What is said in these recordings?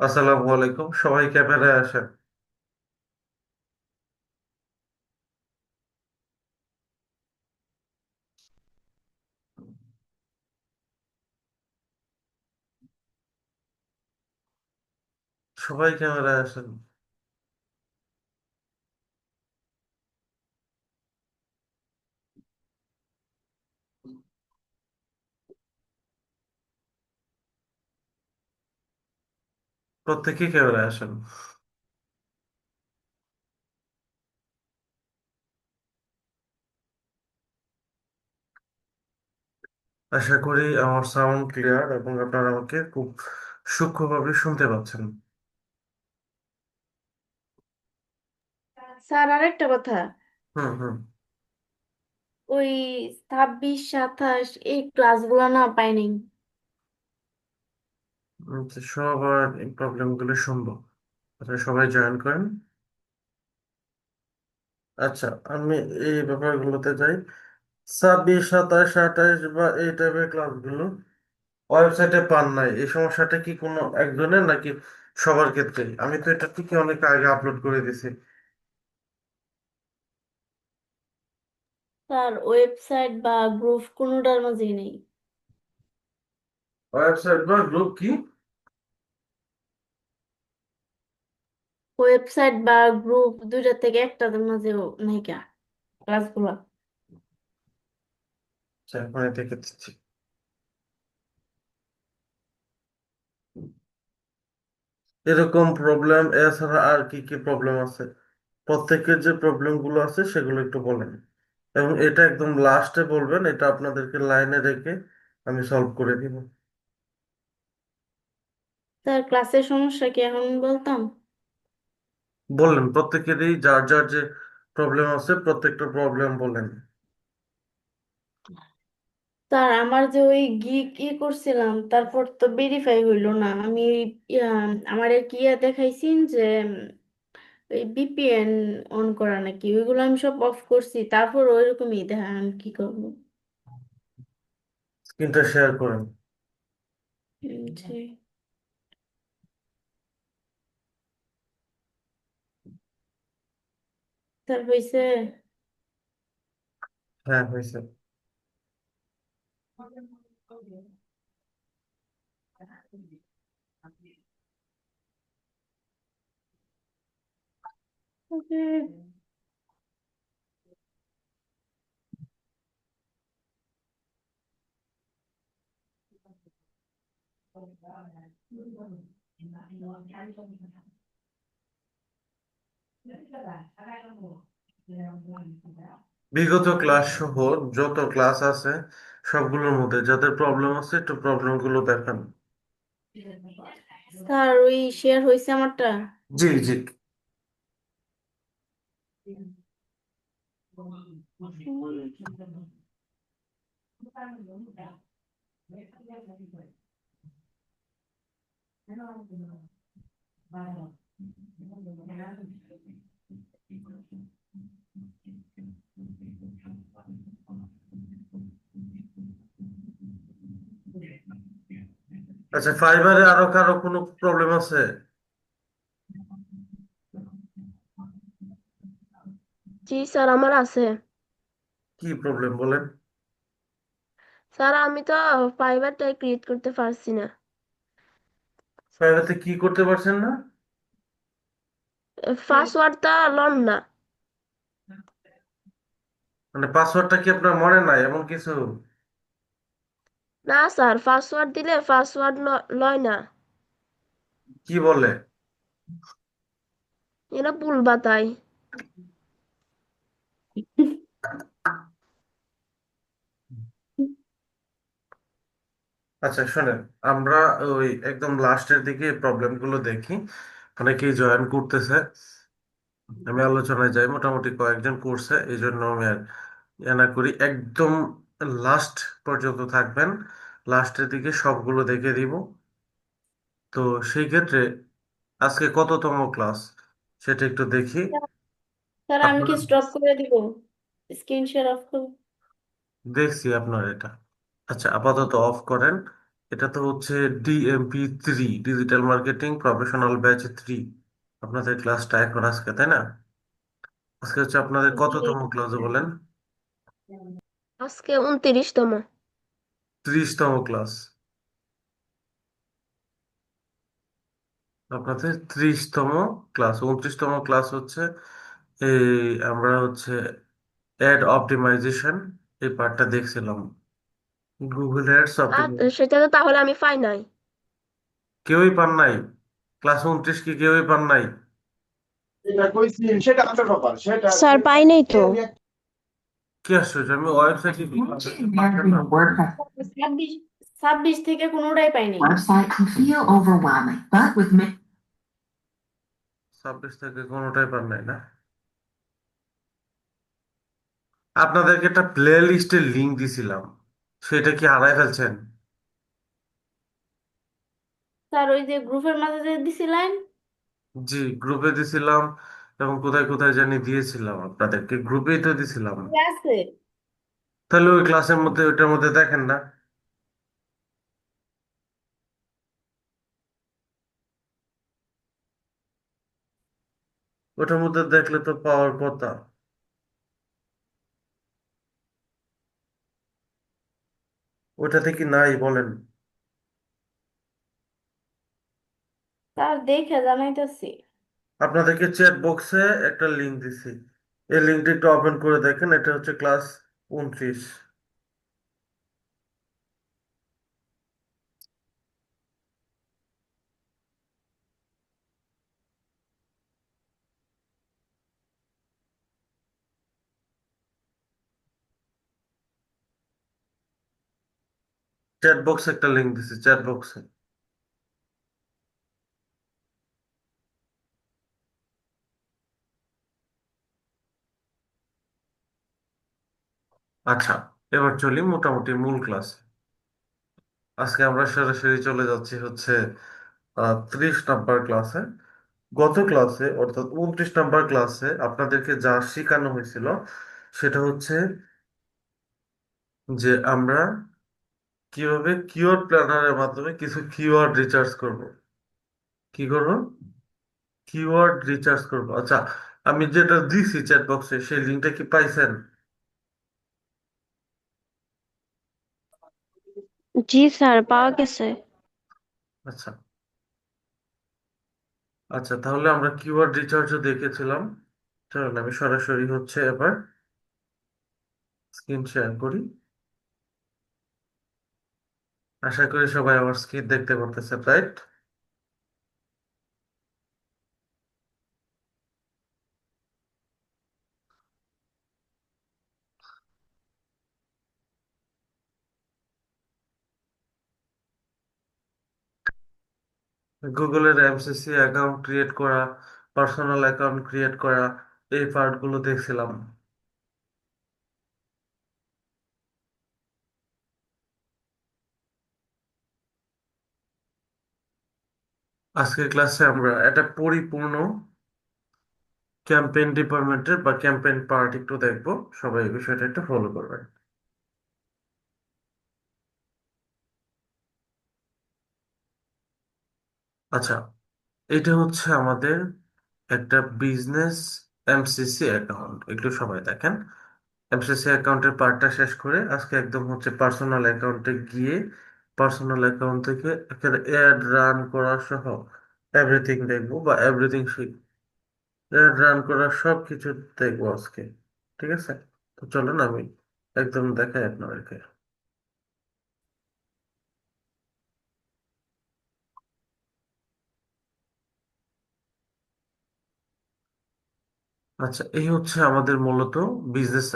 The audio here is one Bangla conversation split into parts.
আসসালামু আলাইকুম, সবাই ক্যামেরায় আসেন। সবাই ক্যামেরায় আসেন। প্রত্যেকেই ক্যামেরায় আসেন। আশা করি আমার সাউন্ড ক্লিয়ার এবং আপনারা আমাকে খুব সূক্ষ্মভাবে শুনতে পাচ্ছেন। স্যার আরেকটা কথা। হুম হুম। ওই 26 27 এই ক্লাসগুলো না পাইনি। তো সবার এই প্রবলেমগুলো শুনবো। আচ্ছা, সবাই জয়েন করেন। আচ্ছা, আমি এই ব্যাপারগুলোতে যাই। 26 27 28 বা এই টাইপের ক্লাসগুলো ওয়েবসাইটে পান নাই, এই সমস্যাটা কি কোনো একজনের নাকি সবার ক্ষেত্রে? আমি তো এটা ঠিকই অনেক আগে আপলোড করে দিছি। স্যার ওয়েবসাইট বা গ্রুপ কোনোটার মাঝেই নেই। ওয়েবসাইট বা গ্রুপ কি? ওয়েবসাইট বা গ্রুপ দুইটা থেকে একটার মাঝেও নাইকা ক্লাসগুলো। আচ্ছা, এখন দেখে দিচ্ছি। এরকম প্রবলেম এছাড়া আর কি কি প্রবলেম আছে? প্রত্যেকের যে প্রবলেম গুলো আছে সেগুলো একটু বলেন, এবং এটা একদম লাস্টে বলবেন, এটা আপনাদেরকে লাইনে রেখে আমি সলভ করে দিব। স্যার ক্লাসের সমস্যা কি এখন বলতাম? বললেন প্রত্যেকেরই যার যার যে প্রবলেম আছে প্রত্যেকটা প্রবলেম বলেন। স্যার আমার যে ওই গিগ করছিলাম তারপর তো ভেরিফাই হইলো না। আমি ইয়া, আমার কি দেখাইছেন যে ওই বিপিএন অন করা নাকি ওইগুলো আমি সব অফ করছি, তারপর ওইরকমই দেখা আমি কি করবো। স্ক্রিনটা শেয়ার করেন। জি। স্যার হয়েছে। হ্যাঁ, হয়েছে। ওকে। বিগত ক্লাস সহ যত ক্লাস আছে সবগুলোর মধ্যে যাদের প্রবলেম আছে একটু প্রবলেম গুলো দেখান। স্যার ওই শেয়ার হয়েছে আমারটা। জি জি। আচ্ছা, ফাইবারে আরো কারো কোনো প্রবলেম আছে? জি স্যার আমার আছে। কি প্রবলেম বলেন। স্যার আমি তো ফাইবারটা ক্রিয়েট করতে পারছি না। ফাইবারতে কি করতে পারছেন না? পাসওয়ার্ডটা লন না। মানে পাসওয়ার্ডটা কি আপনার মনে নাই এমন কিছু? না স্যার পাসওয়ার্ড দিলে পাসওয়ার্ড লয় না। কি বলে? এটা ভুল বাতায়। আচ্ছা শোনেন, আমরা ওই একদম লাস্টের দিকে প্রবলেম গুলো দেখি। অনেকেই জয়েন করতেছে, আমি আলোচনায় যাই, মোটামুটি কয়েকজন করছে, এই জন্য আমি আর ইয়ে না করি। একদম লাস্ট পর্যন্ত থাকবেন, লাস্টের দিকে সবগুলো দেখে দিব। তো সেই ক্ষেত্রে আজকে কততম ক্লাস সেটা একটু দেখি। স্যার আমি কি আপনার স্টপ করে দিব? স্ক্রিন শেয়ার অফ করব? দেখছি আপনার এটা। আচ্ছা, আপাতত অফ করেন। এটা তো হচ্ছে DMP 3, digital marketing professional batch 3। আপনাদের ক্লাসটা এখন আজকে, তাই না? আজকে হচ্ছে আপনাদের জি, কততম ক্লাস বলেন? আজকে 29তম। 30তম ক্লাস। আপনাদের 30তম ক্লাস, 29তম ক্লাস হচ্ছে এই আমরা হচ্ছে অ্যাড অপটিমাইজেশন এই পার্টটা দেখছিলাম। গুগল অ্যাডস আর অপটিমাইজেশন সেটা তো তাহলে আমি পাই নাই। কেউই পান নাই? ক্লাস 29 কি কেউই পান নাই? স্যার পাই নাই তো। কি আশ্চর্য, আমি ওয়েবসাইটে Launching American WordPress 26 থেকে কোনোটাই পাইনি। website can feel overwhelming, but with 26 থেকে কোনোটাই পান নাই না? আপনাদেরকে একটা প্লে লিস্টের লিঙ্ক দিছিলাম, সেটা কি হারাই ফেলছেন? স্যার ওই যে গ্রুপের মাঝে যে দিছিলেন। জি, গ্রুপে দিছিলাম, এবং কোথায় কোথায় জানি দিয়েছিলাম, আপনাদেরকে গ্রুপেই তো দিছিলাম। ঠিক আছে। তাহলে ওই ক্লাসের মধ্যে, ওইটার মধ্যে দেখেন না? ওটার মধ্যে দেখলে তো পাওয়ার কথা। ওটাতে কি নাই বলেন? স্যার দেখে জানাইতেছি। আপনাদেরকে চ্যাট বক্সে একটা লিঙ্ক দিছি, এই লিঙ্কটা একটু ওপেন করে দেখেন, এটা হচ্ছে ক্লাস 29। চ্যাট বক্সে একটা লিঙ্ক দিছি, চ্যাট বক্সে। আচ্ছা, এবার চলি মোটামুটি মূল ক্লাস। আজকে আমরা সরাসরি চলে যাচ্ছি হচ্ছে 30 নম্বর ক্লাসে। গত ক্লাসে অর্থাৎ 29 নম্বর ক্লাসে আপনাদেরকে যা শেখানো হয়েছিল সেটা হচ্ছে যে আমরা কিভাবে কিওয়ার্ড প্ল্যানারের মাধ্যমে কিছু কিওয়ার্ড রিসার্চ করব। কি করব? কিওয়ার্ড রিসার্চ করব। আচ্ছা, আমি যেটা দিছি চ্যাট বক্সে সেই লিঙ্কটা কি পাইছেন? জি স্যার, পাওয়া গেছে। আচ্ছা। আচ্ছা, তাহলে আমরা কিওয়ার্ড রিসার্চও দেখেছিলাম। চলুন আমি সরাসরি হচ্ছে এবার স্ক্রিন শেয়ার করি। আশা করি সবাই আমার স্ক্রিন দেখতে পারতেছে, রাইট? গুগলের এমসিসি অ্যাকাউন্ট ক্রিয়েট করা, পার্সোনাল অ্যাকাউন্ট ক্রিয়েট করা, এই পার্টগুলো দেখছিলাম। আজকের ক্লাসে আমরা একটা পরিপূর্ণ ক্যাম্পেইন ডিপার্টমেন্টের বা ক্যাম্পেইন পার্ট একটু দেখবো। সবাই এই বিষয়টা একটু ফলো করবেন। আচ্ছা, এটা হচ্ছে আমাদের একটা বিজনেস এমসিসি অ্যাকাউন্ট, একটু সবাই দেখেন। এমসিসি অ্যাকাউন্টের পার্টটা শেষ করে আজকে একদম হচ্ছে পার্সোনাল অ্যাকাউন্টে গিয়ে পার্সোনাল অ্যাকাউন্ট থেকে একটা অ্যাড রান করা সহ এভরিথিং দেখবো, বা এভরিথিং শিখবো। অ্যাড রান করার সব কিছু দেখবো আজকে। ঠিক আছে? তো চলুন আমি একদম দেখাই আপনাদেরকে। আচ্ছা, এই হচ্ছে আমাদের মূলত বিজনেস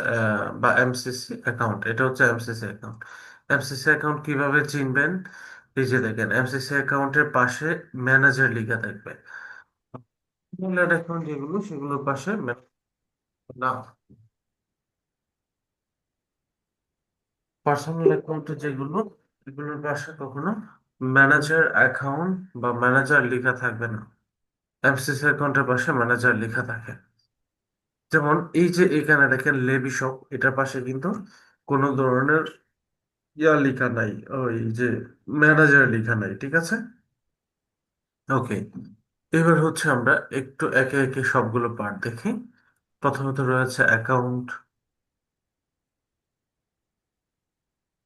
বা এমসিসি অ্যাকাউন্ট। এটা হচ্ছে এমসিসি অ্যাকাউন্ট। এমসিসি অ্যাকাউন্ট কিভাবে চিনবেন? এই যে দেখেন, এমসিসি অ্যাকাউন্টের পাশে ম্যানেজার লেখা থাকবে। অ্যাকাউন্ট যেগুলো সেগুলোর পাশে না, পার্সোনাল অ্যাকাউন্টে যেগুলো, এগুলোর পাশে কখনো ম্যানেজার অ্যাকাউন্ট বা ম্যানেজার লেখা থাকবে না। এমসিসি অ্যাকাউন্টের পাশে ম্যানেজার লেখা থাকে। যেমন এই যে এখানে দেখেন লেবি শপ, এটার পাশে কিন্তু কোনো ধরনের ইয়া লেখা নাই, ওই যে ম্যানেজার লেখা নাই, ঠিক আছে। ওকে, এবার হচ্ছে আমরা একটু একে একে সবগুলো পার্ট দেখি। প্রথমত রয়েছে অ্যাকাউন্ট,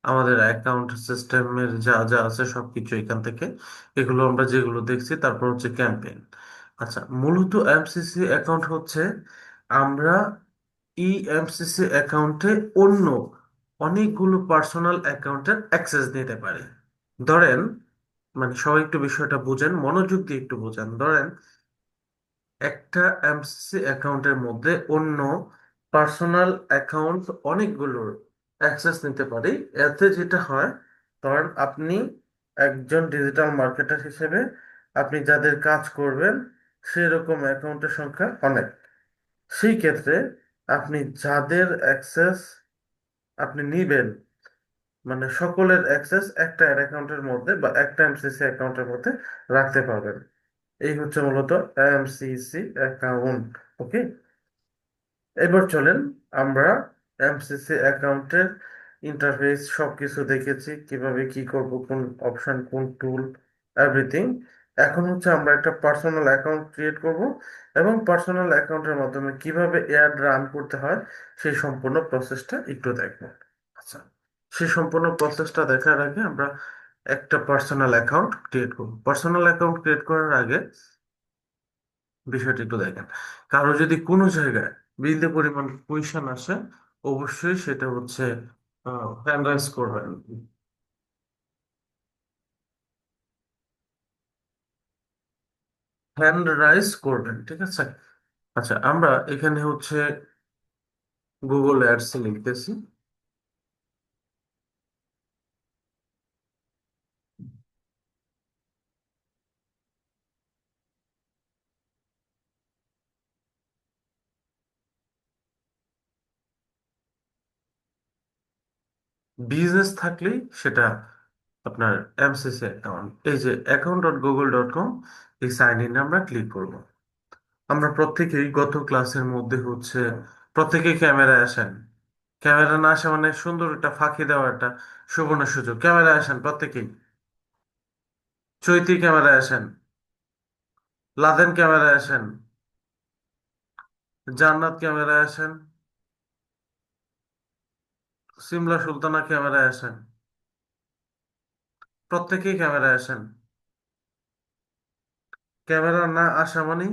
আমাদের অ্যাকাউন্ট সিস্টেমের যা যা আছে সবকিছু এখান থেকে, এগুলো আমরা যেগুলো দেখছি। তারপর হচ্ছে ক্যাম্পেইন। আচ্ছা, মূলত এমসিসি অ্যাকাউন্ট হচ্ছে আমরা ই এমসিসি অ্যাকাউন্টে অন্য অনেকগুলো পার্সোনাল অ্যাকাউন্টের অ্যাক্সেস নিতে পারি। ধরেন, মানে সবাই একটু বিষয়টা বুঝেন, মনোযোগ দিয়ে একটু বোঝেন। ধরেন, একটা এমসিসি অ্যাকাউন্টের মধ্যে অন্য পার্সোনাল অ্যাকাউন্ট অনেকগুলোর অ্যাক্সেস নিতে পারি। এতে যেটা হয়, ধরেন আপনি একজন ডিজিটাল মার্কেটার হিসেবে আপনি যাদের কাজ করবেন সেরকম অ্যাকাউন্টের সংখ্যা অনেক। সেই ক্ষেত্রে আপনি যাদের অ্যাক্সেস আপনি নিবেন, মানে সকলের অ্যাক্সেস একটা অ্যাকাউন্টের মধ্যে বা একটা এমসিসি অ্যাকাউন্টের মধ্যে রাখতে পারবেন। এই হচ্ছে মূলত এমসিসি অ্যাকাউন্ট। ওকে, এবার চলেন, আমরা এমসিসি অ্যাকাউন্টের ইন্টারফেস সবকিছু দেখেছি, কিভাবে কি করব, কোন অপশন, কোন টুল, এভরিথিং। এখন হচ্ছে আমরা একটা পার্সোনাল অ্যাকাউন্ট ক্রিয়েট করব এবং পার্সোনাল অ্যাকাউন্টের মাধ্যমে কিভাবে অ্যাড রান করতে হয় সেই সম্পূর্ণ প্রসেসটা একটু দেখব। আচ্ছা, সেই সম্পূর্ণ প্রসেসটা দেখার আগে আমরা একটা পার্সোনাল অ্যাকাউন্ট ক্রিয়েট করব। পার্সোনাল অ্যাকাউন্ট ক্রিয়েট করার আগে বিষয়টা একটু দেখেন, কারো যদি কোনো জায়গায় বিন্দু পরিমাণ কোয়েশ্চেন আসে, অবশ্যই সেটা হচ্ছে হ্যান্ড রাইজ করবেন। হ্যান্ড রাইজ করবেন, ঠিক আছে। আচ্ছা, আমরা এখানে হচ্ছে গুগল অ্যাডস লিখতেছি। বিজনেস থাকলেই সেটা আপনার এমসিসি অ্যাকাউন্ট। এই যে account.google.com, এই সাইন ইন আমরা ক্লিক করব। আমরা প্রত্যেকেই গত ক্লাসের মধ্যে হচ্ছে প্রত্যেকেই ক্যামেরায় আসেন। ক্যামেরা না আসা মানে সুন্দর একটা ফাঁকি দেওয়ার একটা সুবর্ণ সুযোগ। ক্যামেরায় আসেন প্রত্যেকেই। চৈতি ক্যামেরায় আসেন, লাদেন ক্যামেরায় আসেন, জান্নাত ক্যামেরায় আসেন, সিমলা সুলতানা ক্যামেরায় আসেন। প্রত্যেকেই ক্যামেরায় আসেন। ক্যামেরা না আসা মানে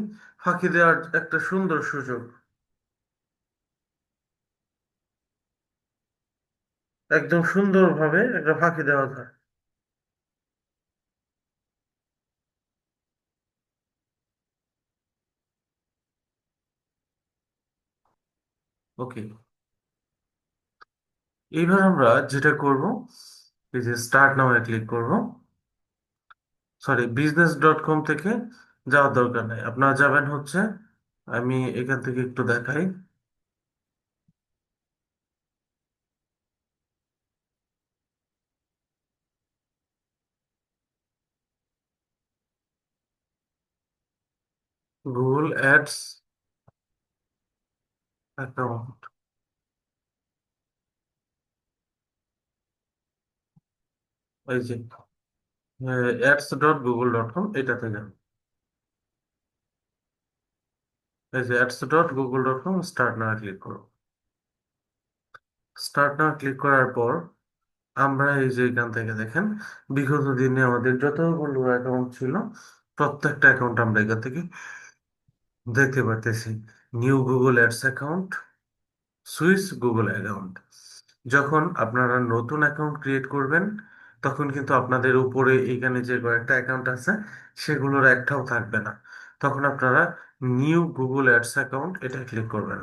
ফাঁকি দেওয়ার একটা সুন্দর সুযোগ। একদম সুন্দরভাবে একটা ফাঁকি দেওয়া যায়। ওকে, এইবার আমরা যেটা করব, এই যে স্টার্ট নাও ক্লিক করব। সরি, business.com থেকে যাওয়ার দরকার নেই, আপনারা যাবেন হচ্ছে, আমি এখান থেকে একটু দেখাই, গুগল অ্যাডস অ্যাকাউন্ট। এই যে ads.google.com, এটাতে যান। এই যে ads.google.com, স্টার্ট নাও ক্লিক করো। স্টার্ট নাও ক্লিক করার পর আমরা এই যে এখান থেকে দেখেন, বিগত দিনে আমাদের যতগুলো অ্যাকাউন্ট ছিল প্রত্যেকটা অ্যাকাউন্ট আমরা এখান থেকে দেখতে পারতেছি। New Google ads account, Swiss Google account. যখন আপনারা নতুন অ্যাকাউন্ট ক্রিয়েট করবেন, তখন কিন্তু আপনাদের উপরে এখানে যে কয়েকটা অ্যাকাউন্ট আছে সেগুলোর একটাও থাকবে না। তখন আপনারা নিউ গুগল অ্যাডস অ্যাকাউন্ট এটা ক্লিক করবেন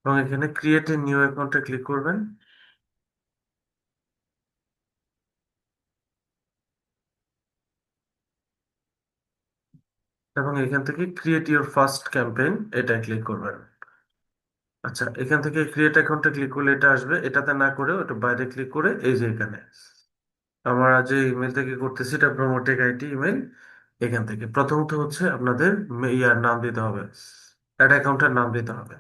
এবং এখানে ক্রিয়েট এ নিউ অ্যাকাউন্টে ক্লিক করবেন এবং এখান থেকে ক্রিয়েট ইউর ফার্স্ট ক্যাম্পেইন এটা ক্লিক করবেন। আচ্ছা, এখান থেকে ক্রিয়েট অ্যাকাউন্টে ক্লিক করলে এটা আসবে, এটাতে না করে ওটা বাইরে ক্লিক করে এই যে এখানে আমরা যে ইমেল থেকে করতেছি এটা প্রোমোটেক আইটি ইমেল। এখান থেকে প্রথমত হচ্ছে আপনাদের ইয়ার নাম দিতে হবে, অ্যাড অ্যাকাউন্টের নাম দিতে হবে।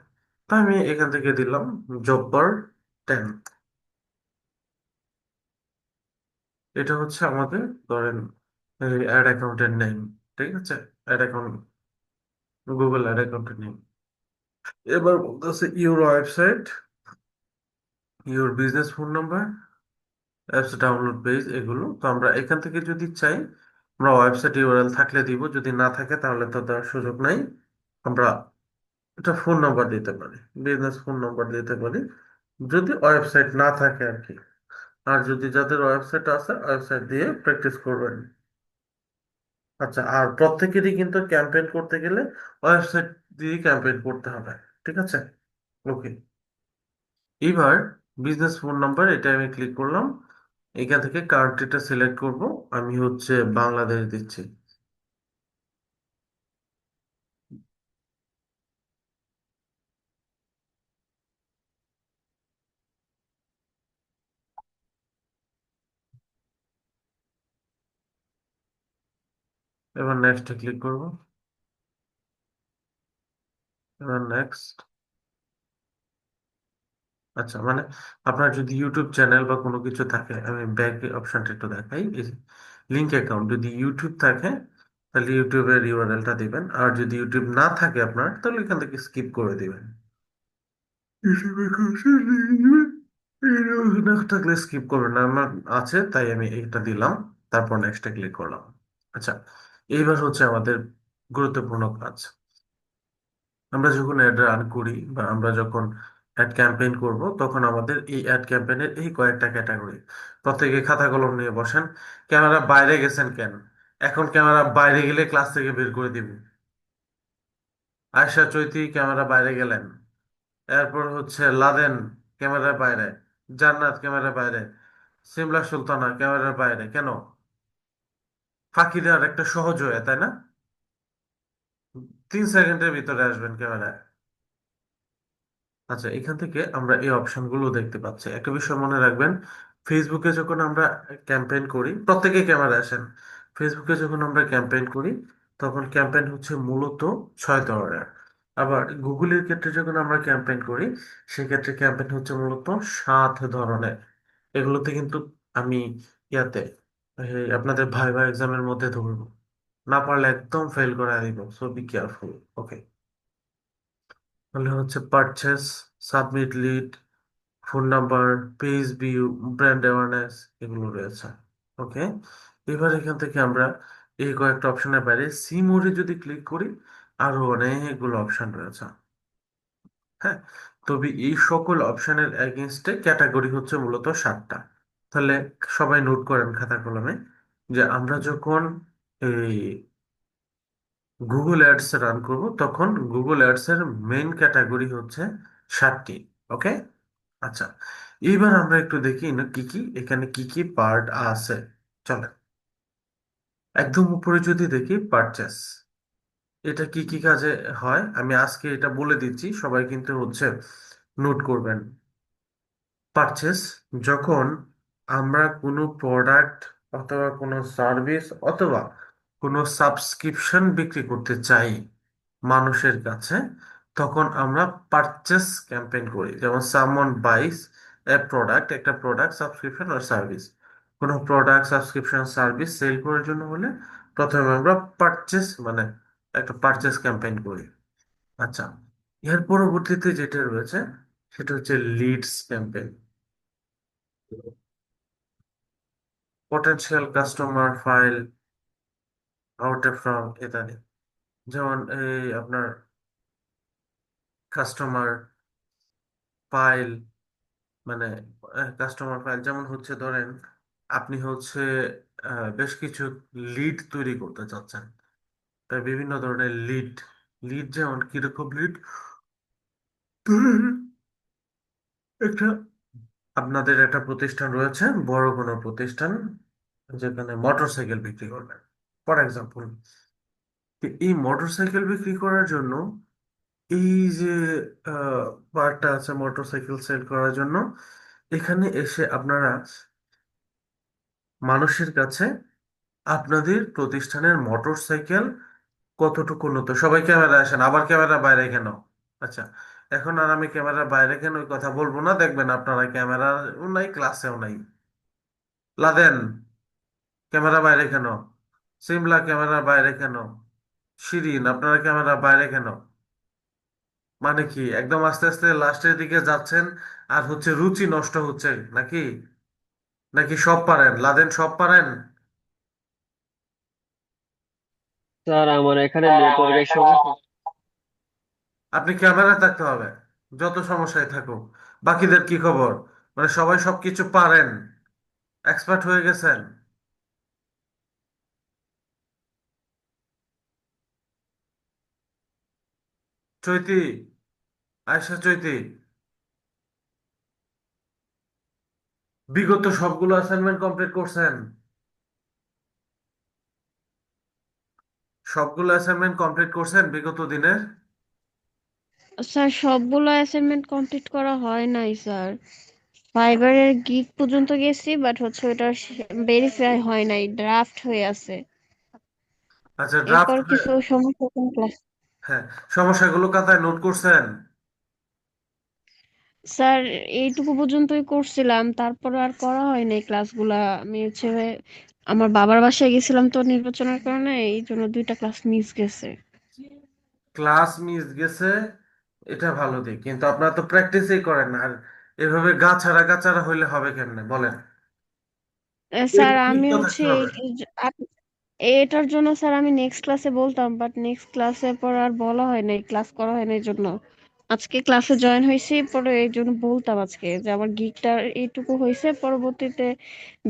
তো আমি এখান থেকে দিলাম জব্বার 10। এটা হচ্ছে আমাদের ধরেন অ্যাড অ্যাকাউন্টের নেম, ঠিক আছে, অ্যাড অ্যাকাউন্ট, গুগল অ্যাড অ্যাকাউন্টের নেম। এবার বলতেছে your website, your business phone number, apps download page, এগুলো তো আমরা এখান থেকে যদি চাই আমরা ওয়েবসাইট ইউআরএল থাকলে দিব, যদি না থাকে তাহলে তো দেওয়ার সুযোগ নাই। আমরা এটা ফোন নাম্বার দিতে পারি, বিজনেস ফোন নাম্বার দিতে পারি যদি ওয়েবসাইট না থাকে আর কি। আর যদি যাদের ওয়েবসাইট আছে ওয়েবসাইট দিয়ে প্র্যাকটিস করবেন। আচ্ছা, আর প্রত্যেকেরই কিন্তু ক্যাম্পেইন করতে গেলে ওয়েবসাইট দিয়ে ক্যাম্পেইন করতে হবে, ঠিক আছে। ওকে, এবার বিজনেস ফোন নাম্বার এটা আমি ক্লিক করলাম, এখান থেকে কান্ট্রিটা সিলেক্ট করব, আমি হচ্ছে বাংলাদেশ দিচ্ছি। এবার নেক্সটে ক্লিক করব, এবার নেক্সট। আচ্ছা, মানে আপনার যদি ইউটিউব চ্যানেল বা কোনো কিছু থাকে, আমি ব্যাক অপশনটা একটু দেখাই, লিঙ্ক অ্যাকাউন্ট যদি ইউটিউব থাকে তাহলে ইউটিউবের ইউআরএলটা দিবেন, আর যদি ইউটিউব না থাকে আপনার তাহলে এখান থেকে স্কিপ করে দিবেন। ইউটিউবে খুঁজে নিয়ে দিবেন। ইউটিউবে না থাকলে স্কিপ করবেন না, আমার আছে তাই আমি এটা দিলাম, তারপর নেক্সটে ক্লিক করলাম। আচ্ছা, এইবার হচ্ছে আমাদের গুরুত্বপূর্ণ কাজ। আমরা যখন অ্যাড রান করি বা আমরা যখন অ্যাড ক্যাম্পেইন করব তখন আমাদের এই অ্যাড ক্যাম্পেইনের এই কয়েকটা ক্যাটাগরি, প্রত্যেকে খাতা কলম নিয়ে বসেন। ক্যামেরা বাইরে গেছেন কেন? এখন ক্যামেরা বাইরে গেলে ক্লাস থেকে বের করে দিব। আয়শা চৈতি ক্যামেরা বাইরে গেলেন, এরপর হচ্ছে লাদেন ক্যামেরার বাইরে, জান্নাত ক্যামেরার বাইরে, সিমলা সুলতানা ক্যামেরার বাইরে কেন? ফাঁকি দেওয়ার একটা সহজ হয়ে, তাই না? 3 সেকেন্ডের ভিতরে আসবেন ক্যামেরায়। আচ্ছা, এখান থেকে আমরা এই অপশনগুলো দেখতে পাচ্ছি। একটা বিষয় মনে রাখবেন, ফেসবুকে যখন আমরা ক্যাম্পেইন করি, প্রত্যেকে ক্যামেরা আসেন। ফেসবুকে যখন আমরা ক্যাম্পেইন করি তখন ক্যাম্পেইন হচ্ছে মূলত 6 ধরনের। আবার গুগলের ক্ষেত্রে যখন আমরা ক্যাম্পেইন করি সেক্ষেত্রে ক্যাম্পেইন হচ্ছে মূলত 7 ধরনের। এগুলোতে কিন্তু আমি ইয়াতে আপনাদের ভাইভা এক্সামের মধ্যে ধরবো, না পারলে একদম ফেল করে দিব, সো বি কেয়ারফুল। ওকে, তাহলে হচ্ছে purchase, submit lead, phone number, page view, brand awareness, এগুলো রয়েছে। ওকে, এবার এখান থেকে আমরা এই কয়েকটা অপশনের বাইরে সি মোডে যদি ক্লিক করি আরো অনেকগুলো অপশন রয়েছে। হ্যাঁ, তবে এই সকল অপশনের এগেনস্টে ক্যাটাগরি হচ্ছে মূলত 7টা। তাহলে সবাই নোট করেন খাতা কলমে যে আমরা যখন এই গুগল অ্যাডস রান করব তখন গুগল অ্যাডস এর মেইন ক্যাটাগরি হচ্ছে 7টি। ওকে, আচ্ছা, এইবার আমরা একটু দেখি না কি কি এখানে কি কি পার্ট আছে। চলেন একদম উপরে যদি দেখি পারচেস, এটা কি কি কাজে হয় আমি আজকে এটা বলে দিচ্ছি, সবাই কিন্তু হচ্ছে নোট করবেন। পারচেস, যখন আমরা কোনো প্রোডাক্ট অথবা কোনো সার্ভিস অথবা কোনো সাবস্ক্রিপশন বিক্রি করতে চাই মানুষের কাছে, তখন আমরা পারচেস ক্যাম্পেইন করি। যেমন সামওয়ান বাইস এ প্রোডাক্ট, একটা প্রোডাক্ট সাবস্ক্রিপশন আর সার্ভিস, কোনো প্রোডাক্ট সাবস্ক্রিপশন সার্ভিস সেল করার জন্য হলে প্রথমে আমরা পারচেস মানে একটা পারচেস ক্যাম্পেইন করি। আচ্ছা, এর পরবর্তীতে যেটা রয়েছে সেটা হচ্ছে leads campaign, potential customer file out from ইত্যাদি। যেমন এই আপনার কাস্টমার ফাইল, মানে কাস্টমার ফাইল যেমন হচ্ছে ধরেন আপনি হচ্ছে বেশ কিছু লিড তৈরি করতে চাচ্ছেন, তাই বিভিন্ন ধরনের লিড। লিড যেমন কিরকম লিড, ধরেন একটা আপনাদের একটা প্রতিষ্ঠান রয়েছে, বড় কোনো প্রতিষ্ঠান যেখানে মোটরসাইকেল বিক্রি করবেন ফর এক্সাম্পল। এই মোটরসাইকেল বিক্রি করার জন্য এই যে পার্টটা আছে মোটরসাইকেল সেল করার জন্য, এখানে এসে আপনারা মানুষের কাছে আপনাদের প্রতিষ্ঠানের মোটরসাইকেল কতটুকু উন্নত, সবাই ক্যামেরা আসেন, আবার ক্যামেরা বাইরে কেন? আচ্ছা, এখন আর আমি ক্যামেরার বাইরে কেন ওই কথা বলবো না, দেখবেন আপনারা ক্যামেরা নাই, ক্লাসেও নাই। লাদেন ক্যামেরা বাইরে কেন? সিমলা ক্যামেরা বাইরে কেন? শিরিন আপনারা ক্যামেরা বাইরে কেন? মানে কি একদম আস্তে আস্তে লাস্টের দিকে যাচ্ছেন আর হচ্ছে রুচি নষ্ট হচ্ছে নাকি? নাকি সব পারেন, লাদেন সব পারেন? স্যার আমার এখানে নেটওয়ার্কের সমস্যা। আপনি ক্যামেরায় থাকতে হবে, যত সমস্যায় থাকুক। বাকিদের কি খবর? মানে সবাই সবকিছু পারেন, এক্সপার্ট হয়ে গেছেন? চৈতি, আয়শা চৈতি, বিগত সবগুলো অ্যাসাইনমেন্ট কমপ্লিট করছেন? সবগুলো অ্যাসাইনমেন্ট কমপ্লিট করছেন বিগত দিনের? স্যার সবগুলো অ্যাসাইনমেন্ট কমপ্লিট করা হয় নাই স্যার। ফাইবারের গিগ পর্যন্ত গেছি, বাট হচ্ছে ওটা ভেরিফাই হয় নাই, ড্রাফট হয়ে আছে। আচ্ছা, এরপর ড্রাফট। কিছু সমস্যা ক্লাস। হ্যাঁ, সমস্যাগুলো খাতায় নোট করছেন? স্যার এইটুকু পর্যন্তই করছিলাম, তারপর আর করা হয় নাই ক্লাসগুলা। আমি হচ্ছে আমার বাবার বাসায় গেছিলাম তো নির্বাচনের কারণে, এই জন্য 2টা ক্লাস মিস গেছে। ক্লাস মিস গেছে, এটা ভালো দিক, কিন্তু আপনারা তো প্র্যাকটিসই করেন না। আর এভাবে গা ছাড়া গা ছাড়া হইলে হবে কেমনে বলেন? স্যার একটু আমি তো হচ্ছে থাকতে হবে। এটার জন্য স্যার আমি নেক্সট ক্লাসে বলতাম, বাট নেক্সট ক্লাসে পর আর বলা হয় নাই, ক্লাস করা হয় না এই জন্য। আজকে ক্লাসে জয়েন হয়েছি, পরে এই জন্য বলতাম আজকে যে আমার গিকটা এইটুকু হয়েছে, পরবর্তীতে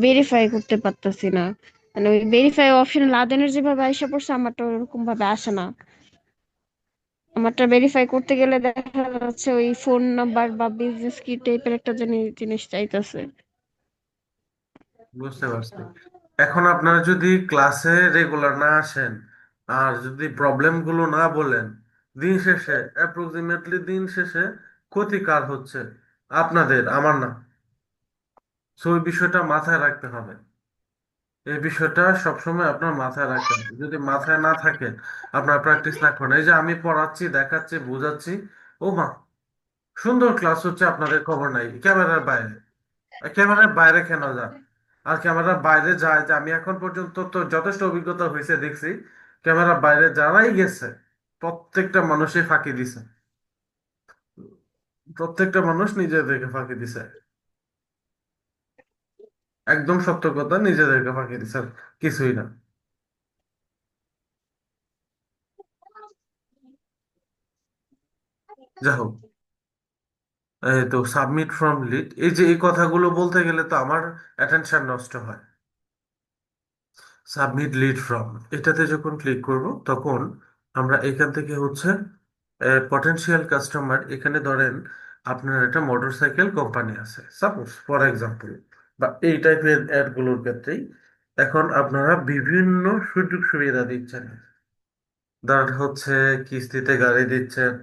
ভেরিফাই করতে পারতাছি না। মানে ওই ভেরিফাই অপশন লাদেনের যেভাবে আইসা পড়ছে, আমারটা ওরকম ভাবে আসে না। আমারটা ভেরিফাই করতে গেলে দেখা যাচ্ছে ওই ফোন নাম্বার বা বিজনেস কি টাইপের একটা জিনিস চাইতেছে। বুঝতে পারছি। এখন আপনারা যদি ক্লাসে রেগুলার না আসেন আর যদি প্রবলেম গুলো না বলেন, দিন শেষে অ্যাপ্রক্সিমেটলি দিন শেষে ক্ষতি কার হচ্ছে? আপনাদের, আমার না। সো ওই বিষয়টা মাথায় রাখতে হবে। এই বিষয়টা সবসময় আপনার মাথায় রাখতে হবে। যদি মাথায় না থাকে, আপনার প্র্যাকটিস না করেন, এই যে আমি পড়াচ্ছি, দেখাচ্ছি, বোঝাচ্ছি, ও মা, সুন্দর ক্লাস হচ্ছে, আপনাদের খবর নাই ক্যামেরার বাইরে। ক্যামেরার বাইরে কেন যান? আর ক্যামেরার বাইরে যায় যে আমি এখন পর্যন্ত তো যথেষ্ট অভিজ্ঞতা হয়েছে, দেখছি ক্যামেরার বাইরে যারাই গেছে প্রত্যেকটা মানুষই ফাঁকি দিছে। প্রত্যেকটা মানুষ নিজেদেরকে ফাঁকি দিছে। একদম সত্য কথা, নিজেদেরকে ফাঁকি দিছে, আর কিছুই না। যাই হোক, এই তো সাবমিট ফ্রম লিড, এই যে এই কথাগুলো বলতে গেলে তো আমার অ্যাটেনশন নষ্ট হয়। সাবমিট লিড ফ্রম, এটাতে যখন ক্লিক করব তখন আমরা এখান থেকে হচ্ছে পটেনশিয়াল কাস্টমার, এখানে ধরেন আপনার একটা মোটরসাইকেল কোম্পানি আছে সাপোজ ফর এক্সাম্পল, বা এই টাইপের অ্যাডগুলোর ক্ষেত্রেই এখন আপনারা বিভিন্ন সুযোগ সুবিধা দিচ্ছেন। ধরেন হচ্ছে কিস্তিতে গাড়ি দিচ্ছেন,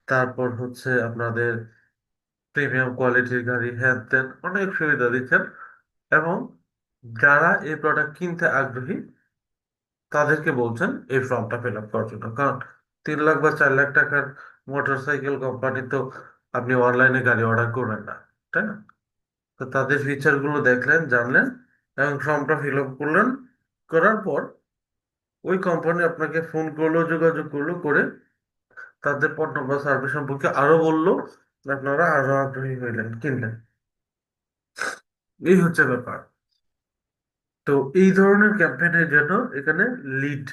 তারপর হচ্ছে আপনাদের প্রিমিয়াম কোয়ালিটির গাড়ি, হ্যান ত্যান অনেক সুবিধা দিচ্ছেন। এবং যারা এই প্রোডাক্ট কিনতে আগ্রহী তাদেরকে বলছেন এই ফর্মটা ফিল আপ করার জন্য। কারণ 3 লাখ বা 4 লাখ টাকার মোটরসাইকেল কোম্পানি তো আপনি অনলাইনে গাড়ি অর্ডার করবেন না, তাই না? তো তাদের ফিচার গুলো দেখলেন, জানলেন, এবং ফর্মটা ফিল আপ করলেন। করার পর ওই কোম্পানি আপনাকে ফোন করলো, যোগাযোগ করলো, করে তাদের পণ্য বা সার্ভিস সম্পর্কে আরো বললো, আপনারা আরো আগ্রহী হইলেন, কিনলেন। এই হচ্ছে ব্যাপার। তো এই ধরনের ক্যাম্পেইনের জন্য এখানে লিড,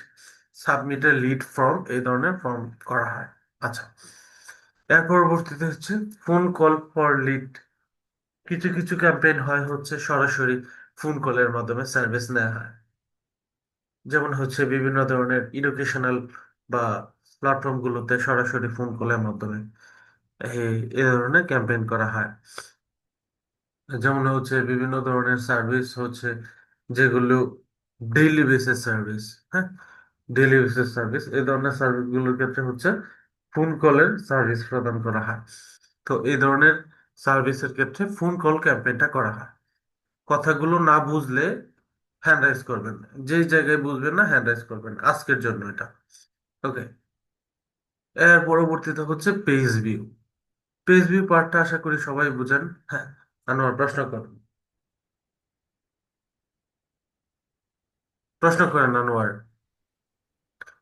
সাবমিটের লিড ফর্ম, এই ধরনের ফর্ম করা হয়। আচ্ছা, এর পরবর্তীতে হচ্ছে ফোন কল ফর লিড। কিছু কিছু ক্যাম্পেইন হয় হচ্ছে সরাসরি ফোন কলের মাধ্যমে সার্ভিস নেওয়া হয়। যেমন হচ্ছে বিভিন্ন ধরনের এডুকেশনাল বা প্ল্যাটফর্ম গুলোতে সরাসরি ফোন কলের মাধ্যমে এই ধরনের ক্যাম্পেইন করা হয়। যেমন হচ্ছে বিভিন্ন ধরনের সার্ভিস হচ্ছে যেগুলো ডেইলি বেসিস সার্ভিস, হ্যাঁ, ডেইলি বেসিস সার্ভিস, এই ধরনের সার্ভিস গুলোর ক্ষেত্রে হচ্ছে ফোন কলের সার্ভিস প্রদান করা হয়। তো এই ধরনের সার্ভিসের ক্ষেত্রে ফোন কল ক্যাম্পেইনটা করা হয়। কথাগুলো না বুঝলে হ্যান্ড রাইজ করবেন, যেই জায়গায় বুঝবেন না হ্যান্ড রাইজ করবেন, আজকের জন্য এটা। ওকে, এর পরবর্তীতে হচ্ছে পেজ ভিউ। পেজ ভিউ পার্টটা আশা করি সবাই বুঝেন। হ্যাঁ, আনোয়ার প্রশ্ন করুন। প্রশ্ন করেন আনোয়ার,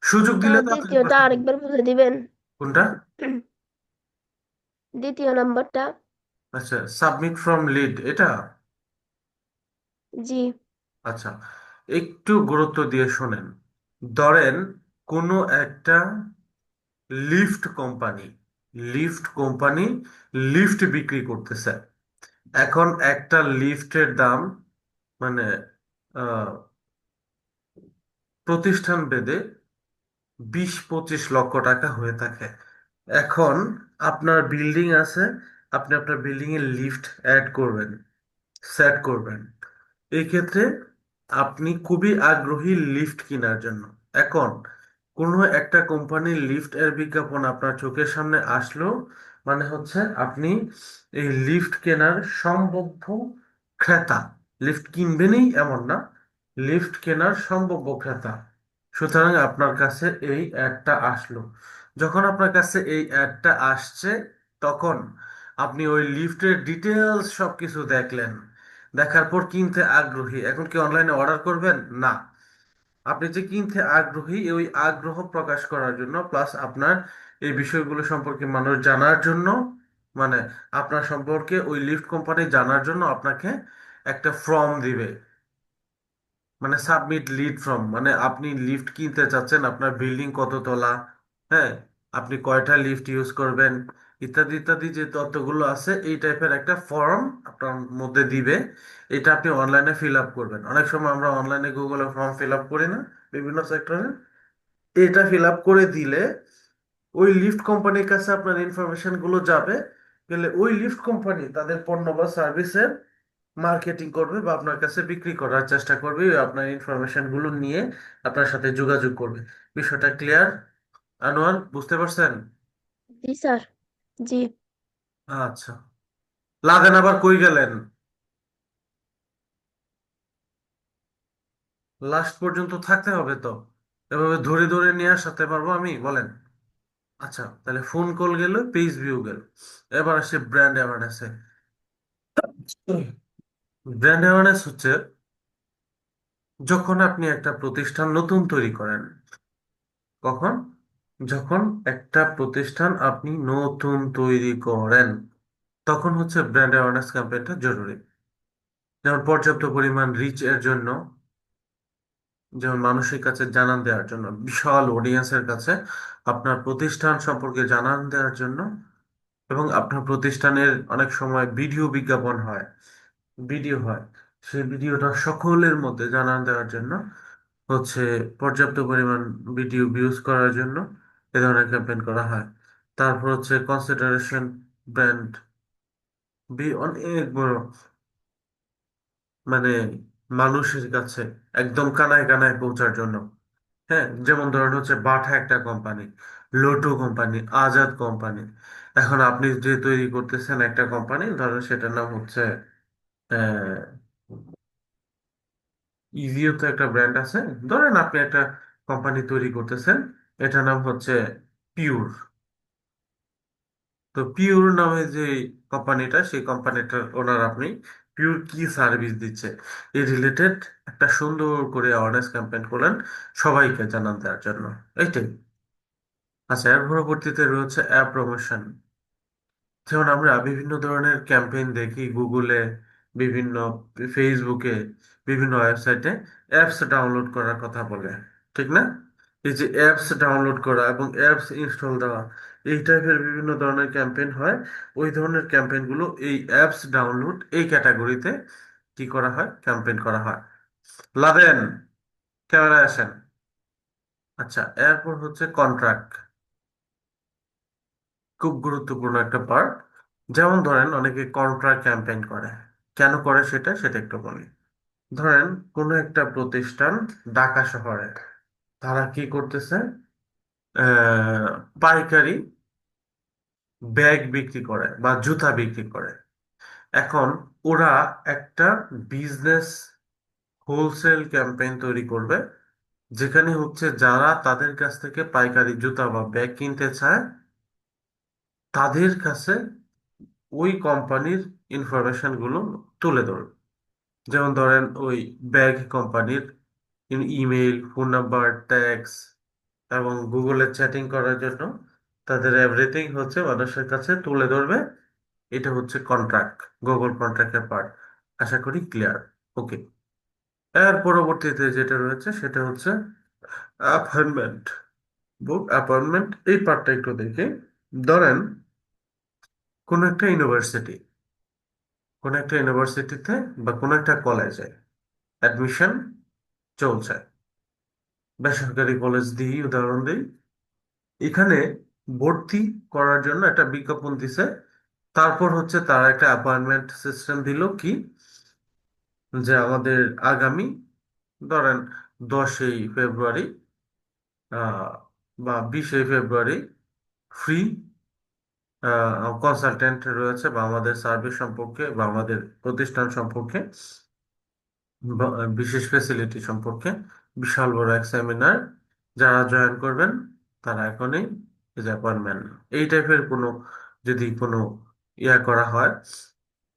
সুযোগ দিলে স্যার তাড়াতাড়ি দ্বিতীয়টা প্রশ্ন করেন। আরেকবার বলে দিবেন। কোনটা? দ্বিতীয় নাম্বারটা। আচ্ছা, সাবমিট ফ্রম লিড, এটা? জি আচ্ছা, একটু গুরুত্ব দিয়ে শোনেন। ধরেন কোনো একটা lift company lift company lift বিক্রি করতেছে। এখন একটা লিফটের দাম মানে আহ, প্রতিষ্ঠান ভেদে 20-25 লক্ষ টাকা হয়ে থাকে। এখন আপনার বিল্ডিং আছে, আপনি আপনার বিল্ডিং এ লিফট অ্যাড করবেন, সেট করবেন। এই ক্ষেত্রে আপনি খুবই আগ্রহী লিফট কেনার জন্য। এখন কোনো একটা কোম্পানির লিফট এর বিজ্ঞাপন আপনার চোখের সামনে আসলো, মানে হচ্ছে আপনি এই লিফট কেনার সম্ভাব্য ক্রেতা। লিফট কিনবেনই এমন না, লিফট কেনার সম্ভাব্য ক্রেতা। সুতরাং আপনার কাছে এই অ্যাডটা আসলো। যখন আপনার কাছে এই অ্যাডটা আসছে, তখন আপনি ওই লিফটের ডিটেলস সবকিছু দেখলেন, দেখার পর কিনতে আগ্রহী। এখন কি অনলাইনে অর্ডার করবেন? না। আপনি যে কিনতে আগ্রহী, ওই আগ্রহ প্রকাশ করার জন্য প্লাস আপনার এই বিষয়গুলো সম্পর্কে মানুষ জানার জন্য, মানে আপনার সম্পর্কে ওই লিফট কোম্পানি জানার জন্য আপনাকে একটা ফর্ম দিবে, মানে সাবমিট লিড ফর্ম। মানে আপনি লিফট কিনতে চাচ্ছেন, আপনার বিল্ডিং কত তলা, হ্যাঁ, আপনি কয়টা লিফট ইউজ করবেন, ইত্যাদি ইত্যাদি যে তথ্যগুলো আছে, এই টাইপের একটা ফর্ম আপনার মধ্যে দিবে। এটা আপনি অনলাইনে ফিল আপ করবেন। অনেক সময় আমরা অনলাইনে গুগলে ফর্ম ফিল আপ করি না, বিভিন্ন সেক্টরে। এটা ফিল আপ করে দিলে ওই লিফট কোম্পানির কাছে আপনার ইনফরমেশন গুলো যাবে। গেলে ওই লিফট কোম্পানি তাদের পণ্য বা সার্ভিসের মার্কেটিং করবে বা আপনার কাছে বিক্রি করার চেষ্টা করবে, আপনার ইনফরমেশন গুলো নিয়ে আপনার সাথে যোগাযোগ করবে। বিষয়টা ক্লিয়ার আনোয়ার, বুঝতে পারছেন? জি স্যার। জি আচ্ছা, লাদেন আবার কই গেলেন? লাস্ট পর্যন্ত থাকতে হবে তো, এভাবে ধরে ধরে নিয়ে আসাতে পারবো আমি, বলেন? আচ্ছা, তাহলে ফোন কল গেল, পেজ ভিউ গেল, এবার আসে ব্র্যান্ড অ্যাওয়ারনেসে। ব্র্যান্ড অ্যাওয়ারনেস হচ্ছে যখন আপনি একটা প্রতিষ্ঠান নতুন তৈরি করেন। কখন? যখন একটা প্রতিষ্ঠান আপনি নতুন তৈরি করেন, তখন হচ্ছে ব্র্যান্ড অ্যাওয়ারনেস ক্যাম্পেইনটা জরুরি। যেমন পর্যাপ্ত পরিমাণ রিচ এর জন্য, যেমন মানুষের কাছে জানান দেওয়ার জন্য, বিশাল অডিয়েন্সের কাছে আপনার প্রতিষ্ঠান সম্পর্কে জানান দেওয়ার জন্য। এবং আপনার প্রতিষ্ঠানের অনেক সময় ভিডিও বিজ্ঞাপন হয়, ভিডিও হয়, সেই ভিডিওটা সকলের মধ্যে জানান দেওয়ার জন্য হচ্ছে পর্যাপ্ত পরিমাণ ভিডিও ভিউজ করার জন্য এ ধরনের ক্যাম্পেইন করা হয়। তারপর হচ্ছে কনসিডারেশন, ব্র্যান্ড অনেক বড়, মানে মানুষের কাছে একদম কানায় কানায় পৌঁছার জন্য। হ্যাঁ, যেমন ধরেন হচ্ছে বাটা একটা company, lotto company, Azad company. এখন আপনি যে তৈরি করতেছেন একটা কোম্পানি, ধরেন সেটার নাম হচ্ছে ইজিও, তো একটা ব্র্যান্ড আছে। ধরেন আপনি একটা কোম্পানি তৈরি করতেছেন, এটার নাম হচ্ছে পিওর। তো পিওর নামে যে কোম্পানিটা, সেই কোম্পানিটার ওনার আপনি, পিওর কি সার্ভিস দিচ্ছে এই রিলেটেড একটা সুন্দর করে অ্যাওয়ারনেস ক্যাম্পেইন করলেন সবাইকে জানান দেওয়ার জন্য। এইটাই। আচ্ছা, এর পরবর্তীতে রয়েছে অ্যাপ প্রমোশন। যেমন আমরা বিভিন্ন ধরনের ক্যাম্পেইন দেখি গুগলে, বিভিন্ন ফেসবুকে, বিভিন্ন ওয়েবসাইটে অ্যাপস ডাউনলোড করার কথা বলে, ঠিক না? এই যে অ্যাপস ডাউনলোড করা এবং অ্যাপস ইনস্টল দেওয়া, এই টাইপের বিভিন্ন ধরনের ক্যাম্পেইন হয়। ওই ধরনের ক্যাম্পেইনগুলো এই অ্যাপস ডাউনলোড এই ক্যাটাগরিতে কি করা হয়, ক্যাম্পেইন করা হয়। লাদেন, ক্যামেরায় আসেন। আচ্ছা, এরপর হচ্ছে কন্ট্রাক্ট, খুব গুরুত্বপূর্ণ একটা পার্ট। যেমন ধরেন অনেকে কন্ট্রাক্ট ক্যাম্পেইন করে, কেন করে সেটা সেটা একটু বলি। ধরেন কোনো একটা প্রতিষ্ঠান ঢাকা শহরে, তারা কি করতেছে, আহ, পাইকারি ব্যাগ বিক্রি করে বা জুতা বিক্রি করে। এখন ওরা একটা বিজনেস হোলসেল ক্যাম্পেইন তৈরি করবে, যেখানে হচ্ছে যারা তাদের কাছ থেকে পাইকারি জুতা বা ব্যাগ কিনতে চায়, তাদের কাছে ওই কোম্পানির ইনফরমেশন গুলো তুলে ধরবে। যেমন ধরেন ওই ব্যাগ কোম্পানির ইমেল, ফোন নাম্বার, ট্যাক্স এবং গুগলে চ্যাটিং করার জন্য তাদের এভরিথিং হচ্ছে মানুষের কাছে তুলে ধরবে। এটা হচ্ছে কন্ট্রাক্ট, গুগল কন্ট্রাক্টের পার্ট। আশা করি ক্লিয়ার। ওকে। এর পরবর্তীতে যেটা রয়েছে সেটা হচ্ছে অ্যাপয়েন্টমেন্ট। বুক অ্যাপয়েন্টমেন্ট এই পার্টটা একটু দেখি। ধরেন কোন একটা ইউনিভার্সিটিতে বা কোন একটা কলেজে অ্যাডমিশন চলছে। বেসরকারি কলেজ দিই, উদাহরণ দিই। এখানে ভর্তি করার জন্য একটা বিজ্ঞাপন দিছে। তারপর হচ্ছে তারা একটা অ্যাপয়েন্টমেন্ট সিস্টেম দিল কি, যে আমাদের আগামী ধরেন 10ই ফেব্রুয়ারি আহ, বা 20ই ফেব্রুয়ারি ফ্রি কনসালটেন্ট রয়েছে, বা আমাদের সার্ভিস সম্পর্কে বা আমাদের প্রতিষ্ঠান সম্পর্কে বা বিশেষ ফেসিলিটি সম্পর্কে বিশাল বড় এক সেমিনার। যারা জয়েন করবেন তারা এখনই এই যে অ্যাপয়েন্টমেন্ট, এই টাইপের কোনো যদি কোনো করা হয়,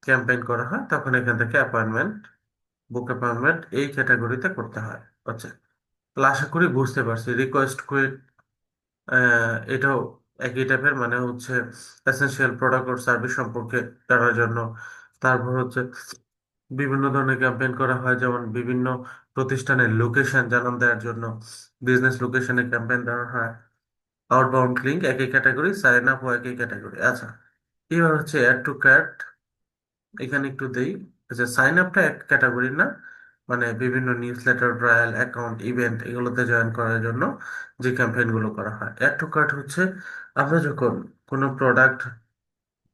ক্যাম্পেইন করা হয়, তখন এখান থেকে অ্যাপয়েন্টমেন্ট, বুক অ্যাপয়েন্টমেন্ট এই ক্যাটাগরিতে করতে হয়। আচ্ছা, তাহলে আশা করি বুঝতে পারছি। রিকোয়েস্ট কুইট এটাও একই টাইপের, মানে হচ্ছে এসেনশিয়াল প্রোডাক্ট ও সার্ভিস সম্পর্কে জানার জন্য। তারপর হচ্ছে বিভিন্ন ধরনের ক্যাম্পেইন করা হয়, যেমন বিভিন্ন প্রতিষ্ঠানের লোকেশন জানান দেওয়ার জন্য বিজনেস লোকেশনে ক্যাম্পেইন দেওয়া হয়। আউটবাউন্ড লিঙ্ক একই ক্যাটাগরি, সাইন আপ একই ক্যাটাগরি। আচ্ছা, এবার হচ্ছে অ্যাড টু কার্ট। এখানে একটু দেই। আচ্ছা, সাইন আপটা এক ক্যাটাগরি না, মানে বিভিন্ন news letter, trial, account, event এগুলোতে জয়েন করার জন্য যে ক্যাম্পেইন গুলো করা হয়। অ্যাড টু কার্ট হচ্ছে আমরা যখন কোনো প্রোডাক্ট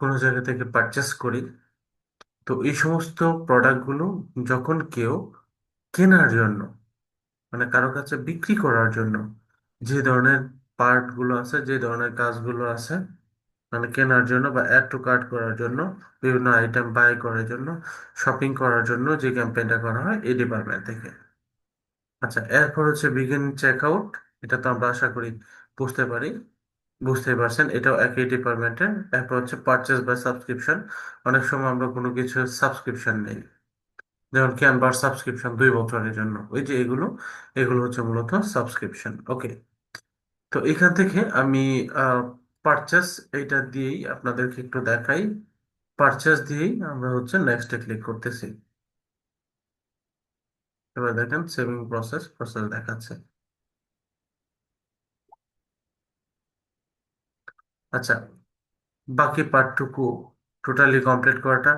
কোনো জায়গা থেকে পারচেস করি, তো এই সমস্ত প্রোডাক্টগুলো যখন কেউ কেনার জন্য, মানে কারো কাছে বিক্রি করার জন্য যে ধরনের পার্ট গুলো আছে, যে ধরনের কাজগুলো আছে, মানে কেনার জন্য বা অ্যাড টু কার্ট করার জন্য, বিভিন্ন আইটেম বাই করার জন্য, শপিং করার জন্য যে ক্যাম্পেইনটা করা হয় এই ডিপার্টমেন্ট থেকে। আচ্ছা, এরপর হচ্ছে বিগিন চেক আউট। এটা তো আমরা আশা করি বুঝতে পারি, বুঝতেই পারছেন, এটাও একই ডিপার্টমেন্টের। এরপর হচ্ছে পারচেস বাই সাবস্ক্রিপশন। অনেক সময় আমরা কোনো কিছু সাবস্ক্রিপশন নেই, যেমন ক্যানভার সাবস্ক্রিপশন 2 বছরের জন্য, ওই যে এগুলো, এগুলো হচ্ছে মূলত সাবস্ক্রিপশন। ওকে। তো এখান থেকে আমি পারচেস এইটা দিয়েই আপনাদেরকে একটু দেখাই। পারচেস দিয়েই আমরা হচ্ছে নেক্সটে ক্লিক করতেছি। এবার দেখেন সেভিং প্রসেস প্রসেস দেখাচ্ছে। আচ্ছা, বাকি পার্টটুকু টোটালি কমপ্লিট করাটা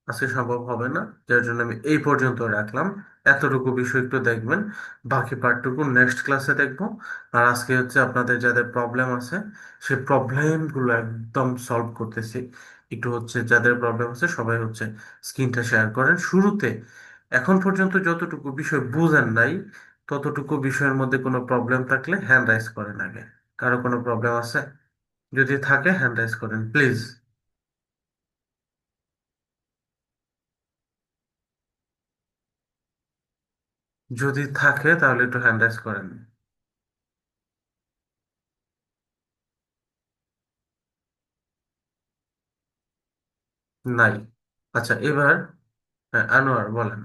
আজকে সম্ভব হবে না, যার জন্য আমি এই পর্যন্ত রাখলাম। এতটুকু বিষয় একটু দেখবেন, বাকি পার্টটুকু নেক্সট ক্লাসে দেখবো। আর আজকে হচ্ছে আপনাদের যাদের প্রবলেম আছে সেই প্রবলেমগুলো একদম সলভ করতেছি। একটু হচ্ছে যাদের প্রবলেম আছে সবাই হচ্ছে স্ক্রিনটা শেয়ার করেন শুরুতে। এখন পর্যন্ত যতটুকু বিষয় বুঝেন নাই, ততটুকু বিষয়ের মধ্যে কোনো প্রবলেম থাকলে হ্যান্ড রাইজ করেন আগে। কারো কোনো প্রবলেম আছে? যদি থাকে হ্যান্ড রাইজ করেন প্লিজ। যদি থাকে তাহলে একটু হ্যান্ড রাইজ করেন। নাই। আচ্ছা, এবার হ্যাঁ, আনোয়ার বলেন।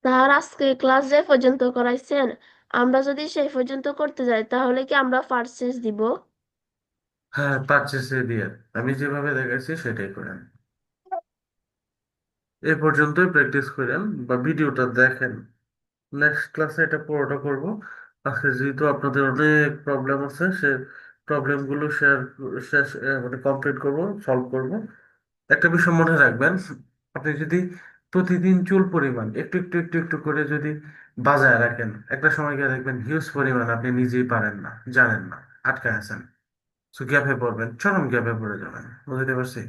স্যার আজকে ক্লাস যে পর্যন্ত করাইছেন আমরা যদি সেই পর্যন্ত করতে যাই তাহলে কি আমরা পার্সেস দিব? হ্যাঁ, পারচেসে দিয়ে আমি যেভাবে দেখাচ্ছি সেটাই করেন। এই পর্যন্তই প্র্যাকটিস করেন বা ভিডিওটা দেখেন। নেক্সট ক্লাসে এটা পুরোটা করব। আজকে যেহেতু আপনাদের অনেক প্রবলেম আছে, সে প্রবলেমগুলো শেষ মানে কমপ্লিট করব, সলভ করব। একটা বিষয় মনে রাখবেন, আপনি যদি প্রতিদিন চুল পরিমাণ একটু একটু একটু একটু করে যদি বাজায় রাখেন, একটা সময় গিয়ে দেখবেন হিউজ পরিমাণ আপনি নিজেই পারেন না, জানেন না, আটকে আছেন। সো গ্যাপে পড়বেন, চরম গ্যাপে পড়ে যাবেন। বুঝতে পারছি?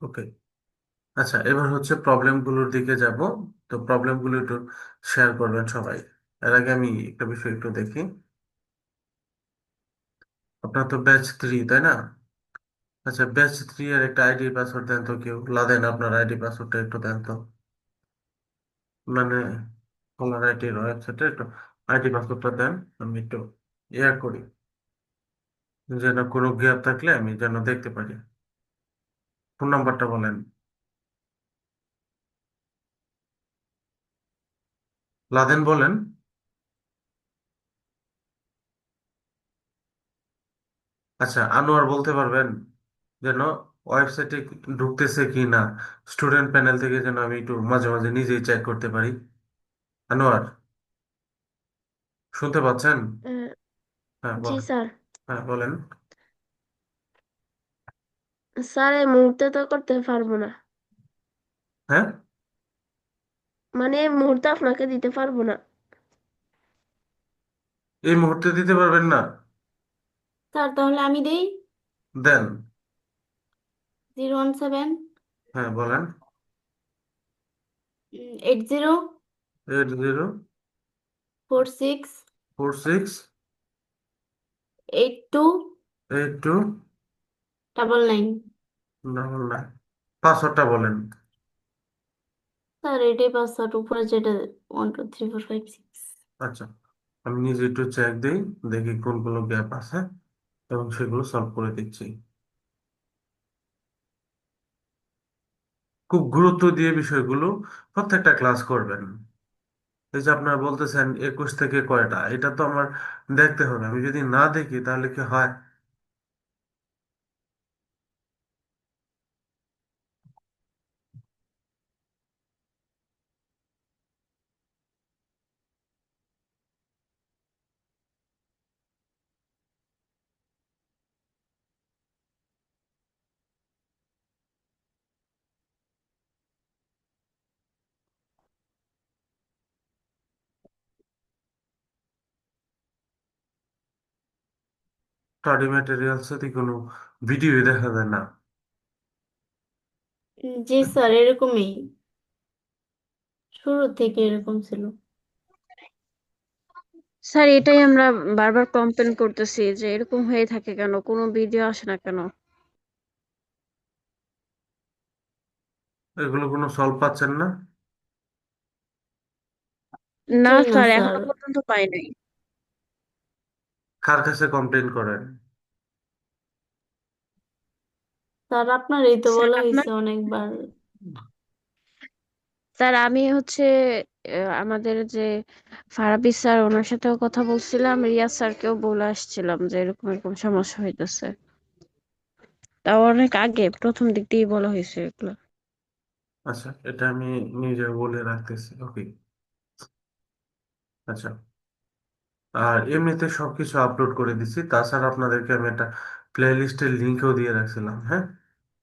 ওকে। আচ্ছা, এবার হচ্ছে প্রবলেমগুলোর দিকে যাব। তো প্রবলেমগুলো একটু শেয়ার করবেন সবাই। এর আগে আমি একটা বিষয় একটু দেখি। আপনার তো ব্যাচ 3, তাই না? আচ্ছা, ব্যাচ 3 এর একটা আইডি পাসওয়ার্ড দেন তো, কেউ লাদেন আপনার আইডি পাসওয়ার্ডটা একটু দেন তো। মানে কলার আইডির ওয়েবসাইটে একটু আইডি পাসওয়ার্ডটা দেন, আমি একটু করি, যেন কোনো গ্যাপ থাকলে আমি যেন দেখতে পারি। ফোন নাম্বারটা বলেন। লাদেন বলেন। আচ্ছা, আনোয়ার বলতে পারবেন যেন ওয়েবসাইটে ঢুকতেছে কি না, স্টুডেন্ট প্যানেল থেকে যেন আমি একটু মাঝে মাঝে নিজেই চেক করতে পারি। আনোয়ার, শুনতে পাচ্ছেন? আহ, হ্যাঁ জি বলেন। স্যার। হ্যাঁ বলেন। স্যার এই মুহূর্তে তো করতে পারবো না, হ্যাঁ, মানে এই মুহূর্তে আপনাকে দিতে পারবো না। এই মুহূর্তে দিতে পারবেন না? স্যার তাহলে আমি দেই। দেন। 017 হ্যাঁ বলেন। 80 80 46 46 82 82 99। Double nine. পাসওয়ার্ডটা বলেন। স্যার এটাই পাসওয়ার্ড, উপরে যেটা 123456। আচ্ছা, আমি নিজে একটু চেক দিই, দেখি কোনগুলো গ্যাপ আছে এবং সেগুলো সলভ করে দিচ্ছি। খুব গুরুত্ব দিয়ে বিষয়গুলো প্রত্যেকটা ক্লাস করবেন। এই যে আপনারা বলতেছেন 21 থেকে কয়টা, এটা তো আমার দেখতে হবে। আমি যদি না দেখি তাহলে কি হয়? স্টাডি ম্যাটেরিয়ালস এতে কোনো ভিডিও দেখা যায় না। জি স্যার, এরকমই শুরু থেকে এরকম ছিল। স্যার এটাই আমরা বারবার কমপ্লেন করতেছি যে এরকম হয়ে থাকে কেন, কোনো ভিডিও আসে না কেন? এগুলো কোনো সলভ পাচ্ছেন না? না জি না স্যার, স্যার। এখনো পর্যন্ত পাই নাই। কার কাছে কমপ্লেন করেন? স্যার আপনারই তো স্যার বলা আপনার, হয়েছে অনেকবার। স্যার আমি হচ্ছে আমাদের যে ফারাবি স্যার ওনার সাথেও কথা বলছিলাম, রিয়াজ স্যারকেও বলে আসছিলাম যে এরকম এরকম সমস্যা হইতেছে। তাও অনেক আগে প্রথম দিক দিয়েই বলা হয়েছে এগুলো। আচ্ছা, এটা আমি নিজে বলে রাখতেছি, ওকে। আচ্ছা, আর এমনিতে সবকিছু আপলোড করে দিছি। তাছাড়া আপনাদেরকে আমি একটা প্লে লিস্টের লিঙ্কও দিয়ে রাখছিলাম, হ্যাঁ?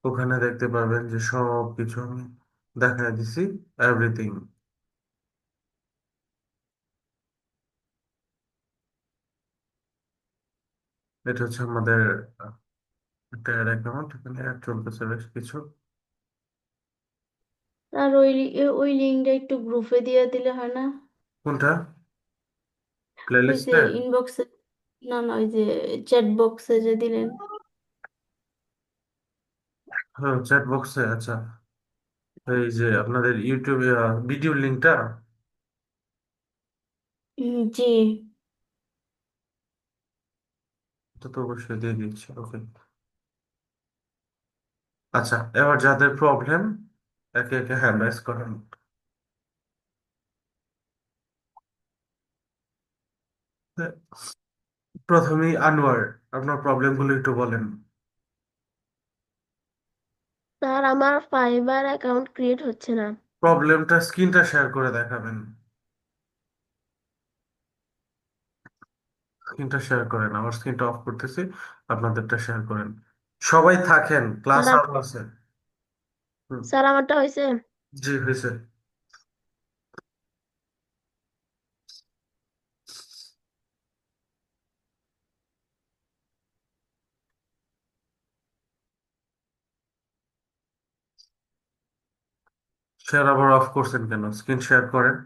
ওখানে দেখতে পারবেন যে সব কিছু আমি দেখাই দিছি, এভরিথিং। এটা হচ্ছে আমাদের একটা অ্যাকাউন্ট, এখানে অ্যাড চলতেছে বেশ কিছু। আর ওই লিঙ্কটা একটু গ্রুপে দিয়ে দিলে হয় না? কোনটা? প্লে ওই যে লিস্টে? ইনবক্সে, না না, ওই যে চ্যাট বক্সে যে দিলেন। হ্যাঁ, চ্যাট বক্সে। আচ্ছা, এই যে আপনাদের ইউটিউবে ভিডিও লিঙ্কটা, জি। এটা তো অবশ্যই দিয়ে দিচ্ছি, ওকে। আচ্ছা, এবার যাদের প্রবলেম একে একে হ্যান্ড রাইজ করেন। প্রথমেই আনোয়ার, আপনার প্রবলেমগুলো একটু বলেন। স্যার আমার ফাইবার অ্যাকাউন্ট ক্রিয়েট হচ্ছে না। প্রবলেমটা স্ক্রিনটা শেয়ার করে দেখাবেন। স্ক্রিনটা শেয়ার করেন, আমার স্ক্রিনটা অফ করতেছি, আপনাদেরটা শেয়ার করেন। সবাই থাকেন, ক্লাস স্যার আওয়ার আছে। হুম, স্যার আমারটা হয়েছে। জি হয়েছে। শেয়ার আবার অফ করছেন কেন? স্ক্রিন শেয়ার করেন।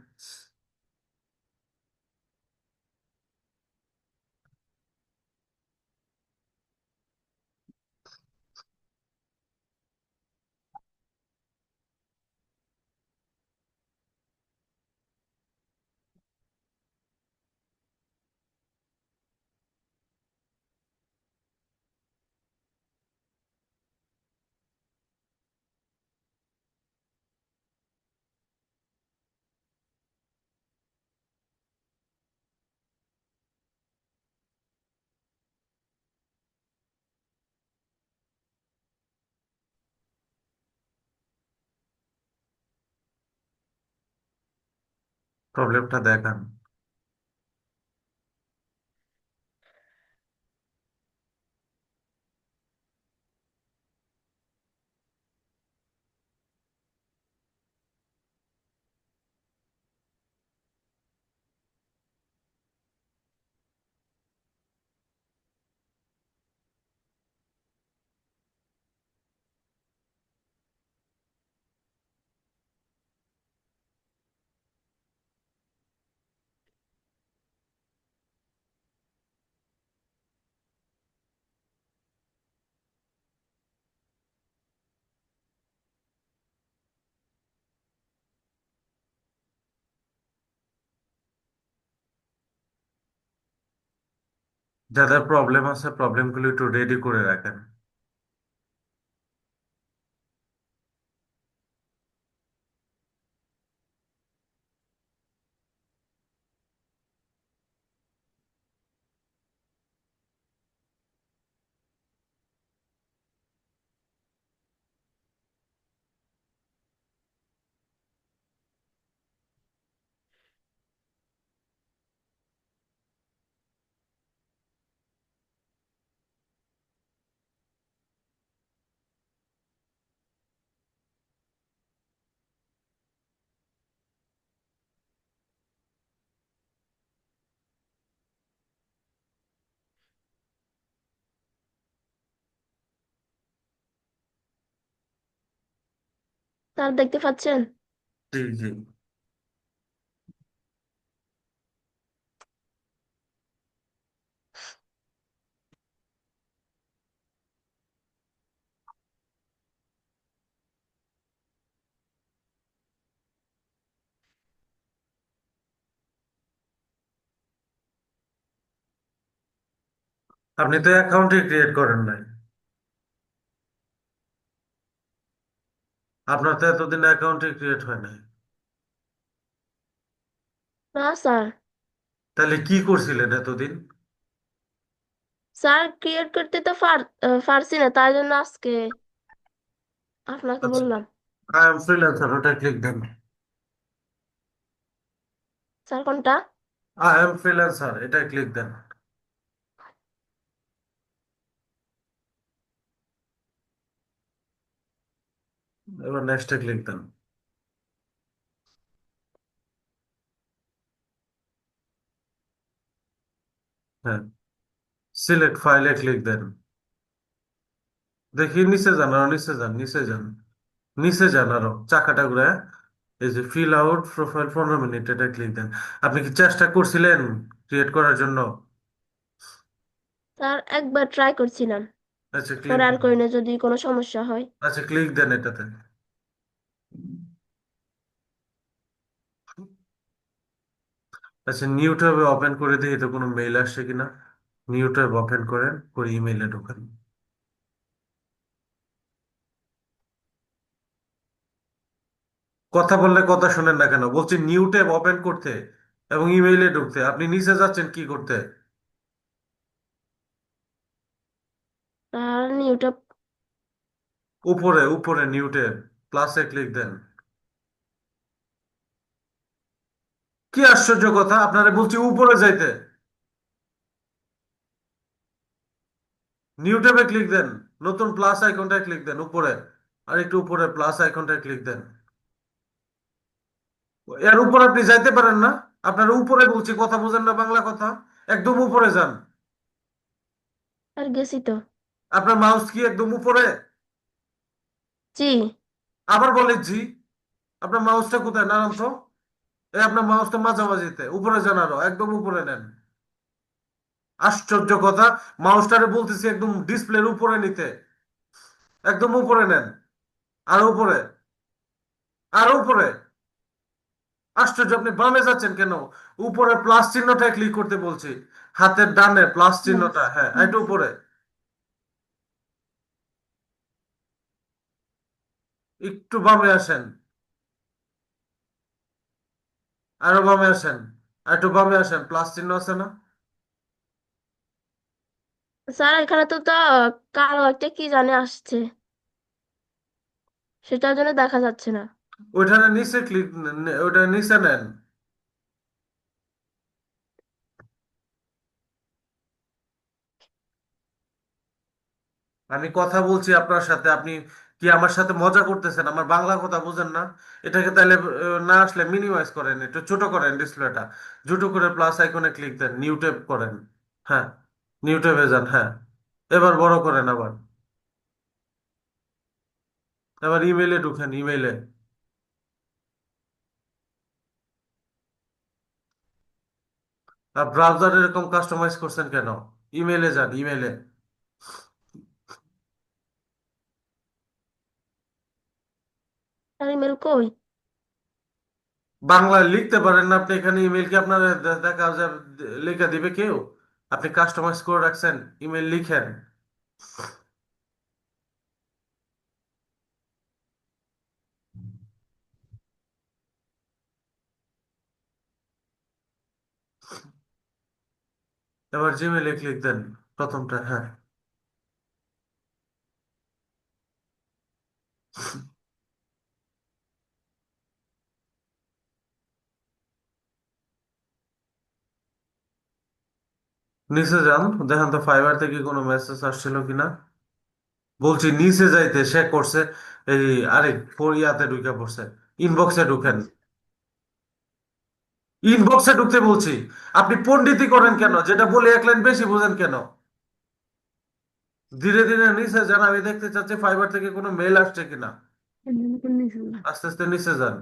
প্রবলেমটা দেখান। যাদের প্রবলেম আছে প্রবলেমগুলো একটু রেডি করে রাখেন। স্যার দেখতে পাচ্ছেন? জি জি। আপনি তো অ্যাকাউন্টই ক্রিয়েট করেন নাই। আপনার তো এতদিন অ্যাকাউন্টই ক্রিয়েট হয় নাই। না স্যার। তাহলে কি করছিলেন এতদিন? স্যার ক্রিয়েট করতে তো পারছি না, তাই জন্য আজকে আপনাকে আচ্ছা, বললাম। আই এম ফ্রিল্যান্সার ওটা ক্লিক দেন। স্যার কোনটা? আই এম ফ্রিল্যান্সার এটা ক্লিক দেন। এবার নেক্সটে ক্লিক দেন। হ্যাঁ, সিলেক্ট ফাইলে ক্লিক দেন। দেখি নিচে যান, আরো নিচে যান, নিচে যান, নিচে যান আরো চাকাটা ঘুরে। এই যে ফিল আউট প্রোফাইল 15 মিনিট এটা ক্লিক দেন। আপনি কি চেষ্টা করছিলেন ক্রিয়েট করার জন্য? স্যার একবার ট্রাই করছিলাম, আচ্ছা ক্লিক পরে আর দেন। করি না যদি কোনো সমস্যা হয়। আচ্ছা ক্লিক দেন এটাতে। আচ্ছা নিউ ট্যাবে ওপেন করে দিই তো কোনো মেইল আসছে কিনা। নিউ ট্যাব ওপেন করেন করে ইমেইলে ঢোকেন। কথা বললে কথা শোনেন না কেন? বলছি নিউ ট্যাব ওপেন করতে এবং ইমেইলে ঢুকতে। আপনি নিচে যাচ্ছেন কি করতে? আর নিউটা। উপরে উপরে নিউ ট্যাব প্লাসে ক্লিক দেন। কি আশ্চর্য কথা, আপনারা বলছি উপরে যাইতে। নিউ ট্যাবে ক্লিক দেন, নতুন প্লাস আইকনটায় ক্লিক দেন উপরে। আর একটু উপরে প্লাস আইকনটায় ক্লিক দেন। এর উপর আপনি যাইতে পারেন না? আপনার উপরে বলছি, কথা বুঝেন না বাংলা কথা? একদম উপরে যান। আর গেছি তো। আপনার মাউস কি একদম উপরে? জি। আবার বলে জি। আপনার মাউসটা কোথায় নারান তো? এই আপনার মাউসটা মাঝামাঝিতে উপরে যান, আরো একদম উপরে নেন। আশ্চর্য কথা, মাউসটারে বলতেছি একদম ডিসপ্লের উপরে নিতে। একদম উপরে নেন, আরো উপরে, আরো উপরে। আশ্চর্য, আপনি বামে যাচ্ছেন কেন? উপরে প্লাস চিহ্নটা ক্লিক করতে বলছি, হাতের ডানে প্লাস প্লাস। চিহ্নটা, হ্যাঁ একটু উপরে, একটু বামে আসেন, আরো বামে আসেন, আর একটু বামে আসেন, প্লাস চিহ্ন আছে না? স্যার এখানে তো কালো একটা কি জানে আসছে, সেটার জন্য দেখা যাচ্ছে না। ওইখানে নিচে ক্লিক, ওইটা নিচে নেন। আমি কথা বলছি আপনার সাথে, আপনি কি আমার সাথে মজা করতেছেন? আমার বাংলা কথা বুঝেন না? এটাকে তাহলে না আসলে মিনিমাইজ করেন, একটু ছোট করেন ডিসপ্লেটা, ছোট করে প্লাস আইকনে ক্লিক দেন, নিউ ট্যাব করেন। হ্যাঁ, নিউ ট্যাবে যান। হ্যাঁ, এবার বড় করেন আবার। এবার ইমেইলে ঢুকেন, ইমেইলে। আর ব্রাউজার এরকম কাস্টমাইজ করছেন কেন? ইমেইলে যান, ইমেইলে। আর ইমেল কই? বাংলায় লিখতে পারেন না আপনি? এখানে ইমেল কি আপনার দেখা যায় লিখে দিবে কেউ? আপনি কাস্টমাইজ করে রাখছেন, ইমেল লিখেন। এবার জিমেইলে ক্লিক দেন, প্রথমটা। হ্যাঁ, নিচে যান, দেখেন তো ফাইবার থেকে কোনো মেসেজ আসছিল কিনা। বলছি নিচে যাইতে, সে করছে এই আরেক ইয়াতে ঢুকে পড়ছে। ইনবক্সে ঢুকেন, ইনবক্সে ঢুকতে বলছি। আপনি পণ্ডিতি করেন কেন? যেটা বলে এক লাইন বেশি বোঝেন কেন? ধীরে ধীরে নিচে যান, আমি দেখতে চাচ্ছি ফাইবার থেকে কোনো মেল আসছে কিনা। আস্তে আস্তে নিচে যান।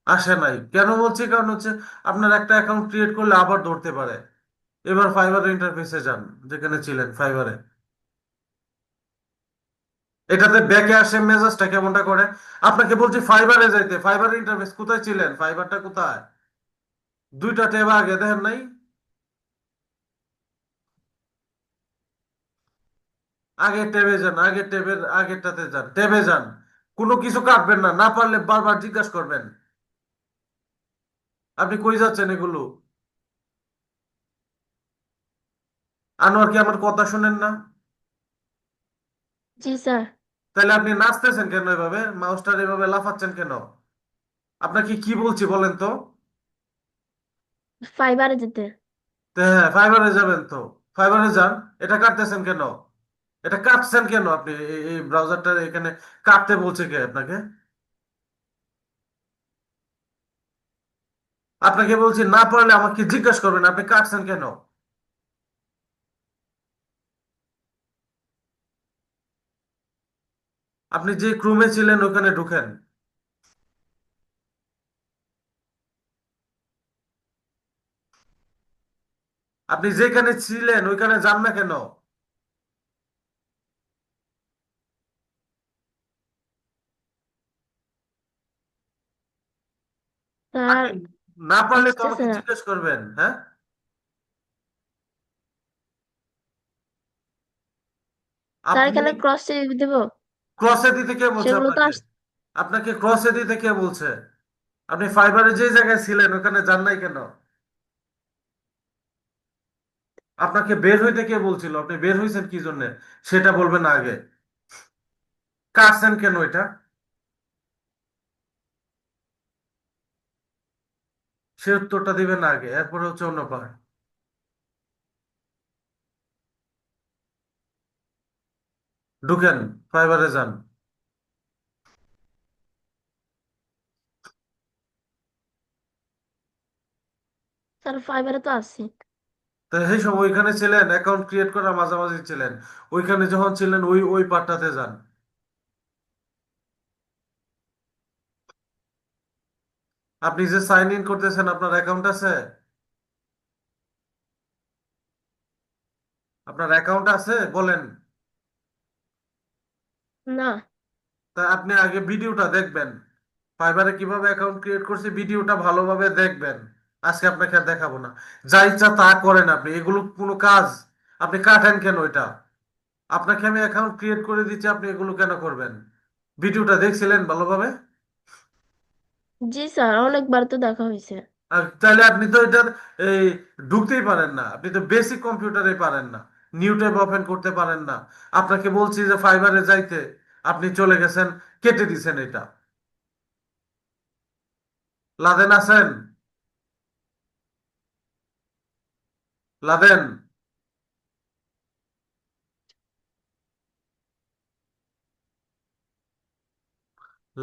আসে নাই কেন বলছি? কারণ হচ্ছে আপনার একটা অ্যাকাউন্ট ক্রিয়েট করলে আবার ধরতে পারে। এবার ফাইবার ইন্টারফেসে যান, যেখানে ছিলেন ফাইবারে। এটাতে ব্যাকে আসে, মেজাজটা কেমনটা করে। আপনাকে বলছি ফাইবারে যাইতে, ফাইবার ইন্টারফেস কোথায় ছিলেন? ফাইবারটা কোথায়? দুইটা ট্যাব আগে দেখেন নাই? আগে ট্যাবে যান, আগে ট্যাবের আগেরটাতে যান, ট্যাবে যান। কোনো কিছু কাটবেন না, না পারলে বারবার জিজ্ঞাসা করবেন। আপনি কই যাচ্ছেন এগুলো? আনোয়ার, কি আমার কথা শুনেন না? জি স্যার। তাহলে আপনি নাচতেছেন কেন এভাবে? মাউসটার এভাবে লাফাচ্ছেন কেন? আপনাকে কি বলছি বলেন তো? ফাইবারে যেতে। তো হ্যাঁ, ফাইবারে যাবেন তো। ফাইবারে যান। এটা কাটতেছেন কেন? এটা কাটছেন কেন আপনি? এই ব্রাউজারটা এখানে কাটতে বলছে কে আপনাকে? আপনাকে বলছি না পারলে আমাকে জিজ্ঞাসা করবেন, আপনি কাটছেন কেন? আপনি যে ক্রুমে ছিলেন ওখানে ঢুকেন। আপনি যেখানে ছিলেন ওইখানে যান না কেন? স্যার আপনি না পারলে তো আসতেছে আমাকে না। জিজ্ঞেস করবেন। হ্যাঁ, স্যার আপনি এখানে ক্রস চেক দেব? ক্রসে দিতে কে বলছে সেগুলো তো আপনাকে? আপনাকে ক্রসে দিতে কে বলছে? আপনি ফাইবারে যে জায়গায় ছিলেন ওখানে যান নাই কেন? আপনাকে বের হইতে কে বলছিল? আপনি বের হইছেন কি জন্য সেটা বলবেন আগে। কাটছেন কেন এটা? সে উত্তরটা দিবেন আগে, এরপরে হচ্ছে অন্য পার্ট। ঢুকেন, ফাইবারে যান। স্যার ফাইবারে তো আছি। তো সেই সময় ওইখানে ছিলেন, অ্যাকাউন্ট ক্রিয়েট করার মাঝামাঝি ছিলেন। ওইখানে যখন ছিলেন ওই ওই পার্টটাতে যান। আপনি যে সাইন ইন করতেছেন, আপনার অ্যাকাউন্ট আছে? আপনার অ্যাকাউন্ট আছে বলেন? না। তা আপনি আগে ভিডিওটা দেখবেন, ফাইবারে কিভাবে অ্যাকাউন্ট ক্রিয়েট করছি ভিডিওটা ভালোভাবে দেখবেন। আজকে আপনাকে আর দেখাবো না। যা ইচ্ছা তা করেন আপনি, এগুলো কোনো কাজ? আপনি কাটেন কেন এটা? আপনাকে আমি অ্যাকাউন্ট ক্রিয়েট করে দিচ্ছি, আপনি এগুলো কেন করবেন? ভিডিওটা দেখছিলেন ভালোভাবে? জি স্যার, অনেকবার তো দেখা হয়েছে। আর তাহলে আপনি তো এটার এই ঢুকতেই পারেন না, আপনি তো বেসিক কম্পিউটারে পারেন না, নিউ ট্যাব ওপেন করতে পারেন না। আপনাকে বলছি যে ফাইবারে যাইতে, আপনি চলে গেছেন, কেটে দিছেন এটা। লাদেন আছেন? লাদেন?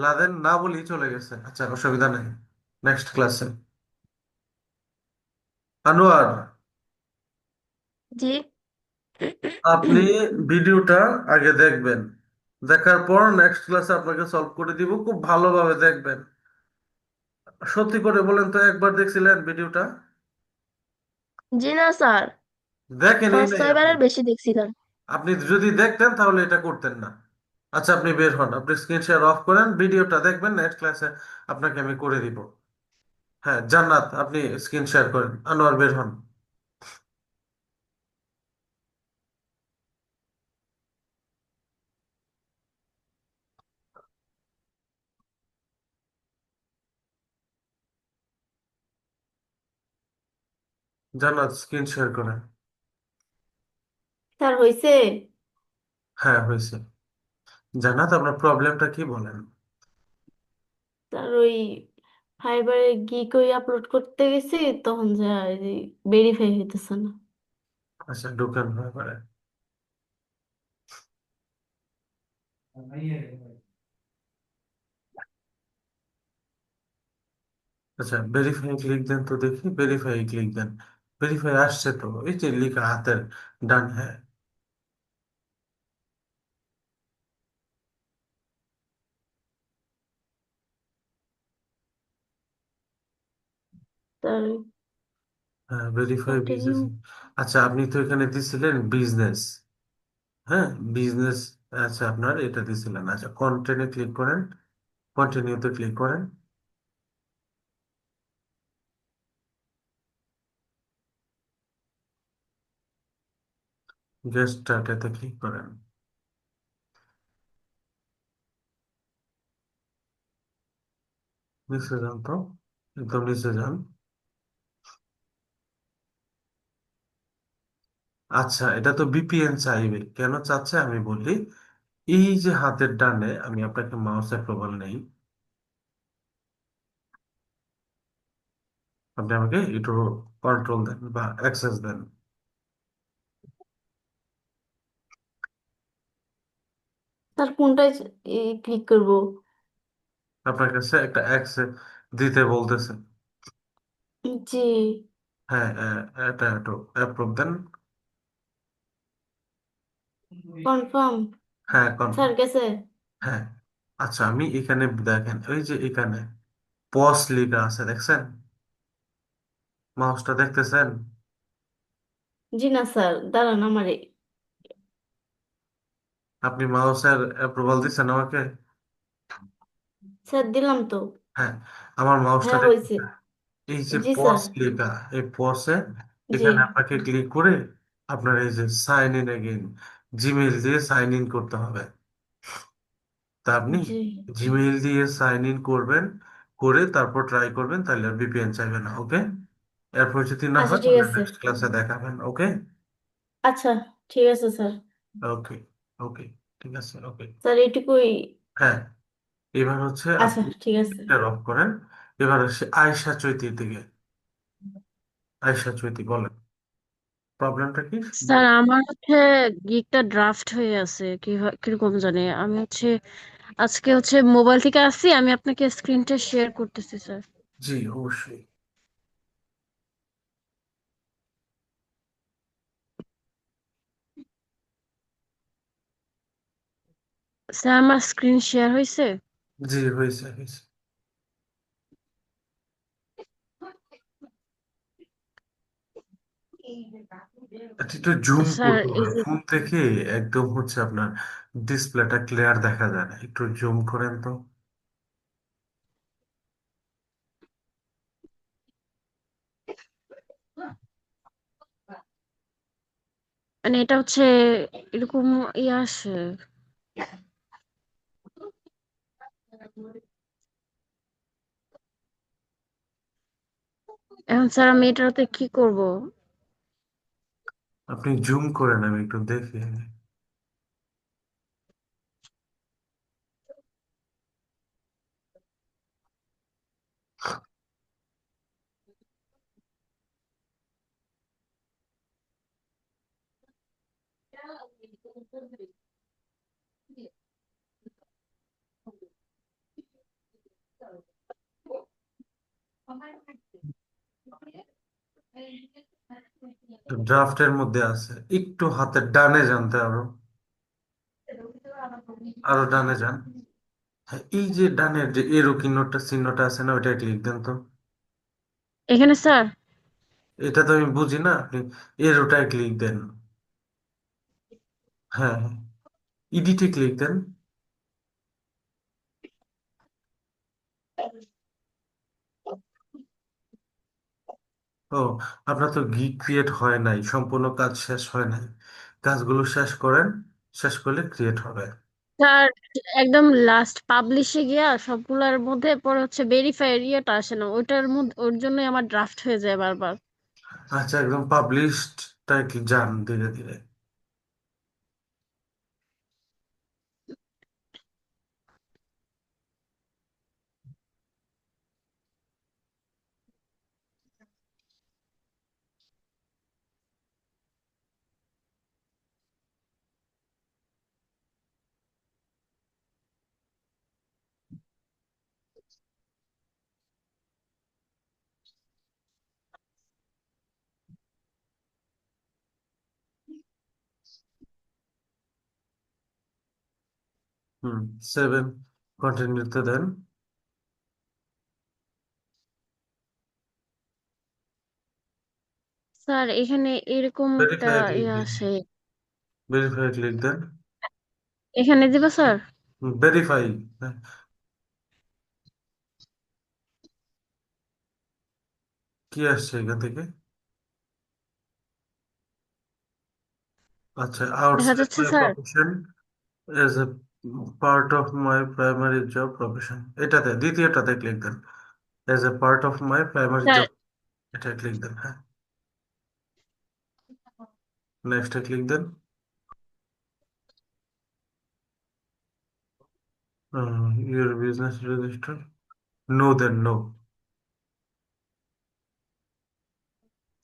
লাদেন না বলি চলে গেছে, আচ্ছা অসুবিধা নেই। নেক্সট ক্লাসে। আনোয়ার, জি। আপনি ভিডিওটা আগে দেখবেন, দেখার পর নেক্সট ক্লাসে আপনাকে সলভ করে দিব, খুব ভালোভাবে দেখবেন। সত্যি করে বলেন তো, একবার দেখছিলেন ভিডিওটা? জি না স্যার, দেখেনই পাঁচ নাই আপনি? ছয়বারের বেশি দেখছিলাম। আপনি যদি দেখতেন তাহলে এটা করতেন না। আচ্ছা আপনি বের হন, আপনি স্ক্রিন শেয়ার অফ করেন, ভিডিওটা দেখবেন, নেক্সট ক্লাসে আপনাকে আমি করে দিব। হ্যাঁ জান্নাত, আপনি স্ক্রিন শেয়ার করেন, আনোয়ার বের হন। জান্নাত স্ক্রিন শেয়ার করেন। স্যার হয়েছে? হ্যাঁ হয়েছে। জান্নাত আপনার প্রবলেমটা কি বলেন? স্যার ওই ফাইবারে গিক ওই আপলোড করতে গেছি, তখন যা ভেরিফাই হইতেছে না। আচ্ছা ঢুকেন ব্যাপারে। আচ্ছা ভেরিফাই ক্লিক দেন তো দেখি, ভেরিফাই ক্লিক দেন। ভেরিফাই আসছে তো, এই যে লিখা হাতের ডান, হ্যাঁ। তার হ্যাঁ ভেরিফাই কন্টিনিউ। বিজনেস। আচ্ছা আপনি তো এখানে দিছিলেন বিজনেস, হ্যাঁ বিজনেস। আচ্ছা আপনার এটা দিছিলেন, আচ্ছা কন্টেন্টে ক্লিক করেন, কন্টিনিউতে ক্লিক করেন। গেট স্টার্টেতে ক্লিক করেন। নিচে যান তো, একদম নিচে যান। আচ্ছা এটা তো বিপিএন চাইবে, কেন চাচ্ছে আমি বলি। এই যে হাতের ডানে, আমি আপনাকে মাউস অ্যাপ্রুভাল নেই, আপনি আমাকে একটু কন্ট্রোল দেন বা অ্যাক্সেস দেন। স্যার কোনটায় ক্লিক করব? আপনার কাছে একটা অ্যাক্সেস দিতে বলতেছে। জি। হ্যাঁ এটা একটু অ্যাপ্রুভ দেন। কনফার্ম। হ্যাঁ স্যার কনফার্ম। গেছে? হ্যাঁ। আচ্ছা আমি এখানে দেখেন, ওই যে এখানে পজ লেখা আছে দেখছেন? মাউসটা দেখতেছেন? জি না স্যার, দাঁড়ান আমারে। আপনি মাউসের অ্যাপ্রুভাল দিচ্ছেন আমাকে? স্যার দিলাম তো। হ্যাঁ। আমার মাউসটা হ্যাঁ হয়েছে। দেখতেছেন? এই যে জি পজ স্যার। লেখা, এই পজে জি। এখানে আপনাকে ক্লিক করে আপনার এই যে সাইন ইন এগেইন, জিমেইল দিয়ে সাইন ইন করতে হবে। তা আপনি জি। জিমেইল দিয়ে সাইন ইন করবেন, করে তারপর ট্রাই করবেন, তাহলে আর ভিপিএন চাইবে না, ওকে? এরপর যদি না আচ্ছা হয় ঠিক তাহলে আছে। নেক্সট ক্লাসে দেখাবেন, ওকে? আচ্ছা ঠিক আছে স্যার। ওকে। ওকে। ঠিক আছে, ওকে। স্যার এইটুকুই। হ্যাঁ। এবার হচ্ছে আচ্ছা আপনি ঠিক আছে। এটা অফ করেন। এবার হচ্ছে আয়শা চৈতির দিকে। আয়শা চৈতি বলেন, প্রবলেমটা কি? স্যার আমার গিগটা ড্রাফট হয়ে আছে, কি কিরকম জানে। আমি আজকে মোবাইল থেকে আসছি, আমি আপনাকে স্ক্রিনটা শেয়ার করতেছি স্যার। জি অবশ্যই। স্যার আমার স্ক্রিন শেয়ার হয়েছে। জি হয়েছে হয়েছে। আচ্ছা, একটু জুম স্যার করতে এই হবে যে ফোন থেকে, একদম হচ্ছে আপনার ডিসপ্লেটা ক্লিয়ার দেখা যায় না, একটু জুম করেন তো। মানে এটা এরকম ইয়ে আসে। এখন স্যার আমি এটাতে কি করব? আপনি জুম করেন, আমি একটু দেখি। ড্রাফটের মধ্যে আছে, একটু হাতের ডানে জানতে আরো, আরো ডানে যান। হ্যাঁ, এই যে ডানের যে এরো চিহ্নটা চিহ্নটা আছে না, ওইটা ক্লিক দেন তো। এখানে স্যার? এটা তো আমি বুঝি না, আপনি এরোটায় ক্লিক দেন। হ্যাঁ হ্যাঁ, ইডিটে ক্লিক দেন। ও, আপনার তো গিগ ক্রিয়েট হয় নাই, সম্পূর্ণ কাজ শেষ হয় নাই। কাজগুলো শেষ করেন, শেষ করলে ক্রিয়েট হবে। স্যার একদম লাস্ট পাবলিশে গিয়া সবগুলোর মধ্যে পরে হচ্ছে ভেরিফাই ইয়েটা আসে না, ওইটার মধ্যে ওর জন্যই আমার ড্রাফট হয়ে যায় বারবার। আচ্ছা, একদম পাবলিশডটায় কি যান ধীরে ধীরে। 7 কন্টিনিউতে দেন। স্যার এখানে এরকম একটা ভেরিফাই ক্লিক ইয়ে দিন, আসে। ভেরিফাই ক্লিক দেন। এখানে দিবা স্যার? ভেরিফাই, কি আসছে এখান থেকে? আচ্ছা, দেখা আউটসাইড যাচ্ছে my sir? Profession as a part of my primary job profession, এটাতে দ্বিতীয়টাতে ক্লিক দেন। As a part of my primary sir job, এটা ক্লিক দেন। হ্যাঁ, নেক্সটে ক্লিক দেন। ইউর বিজনেস রেজিস্টার, নো দেন, নো।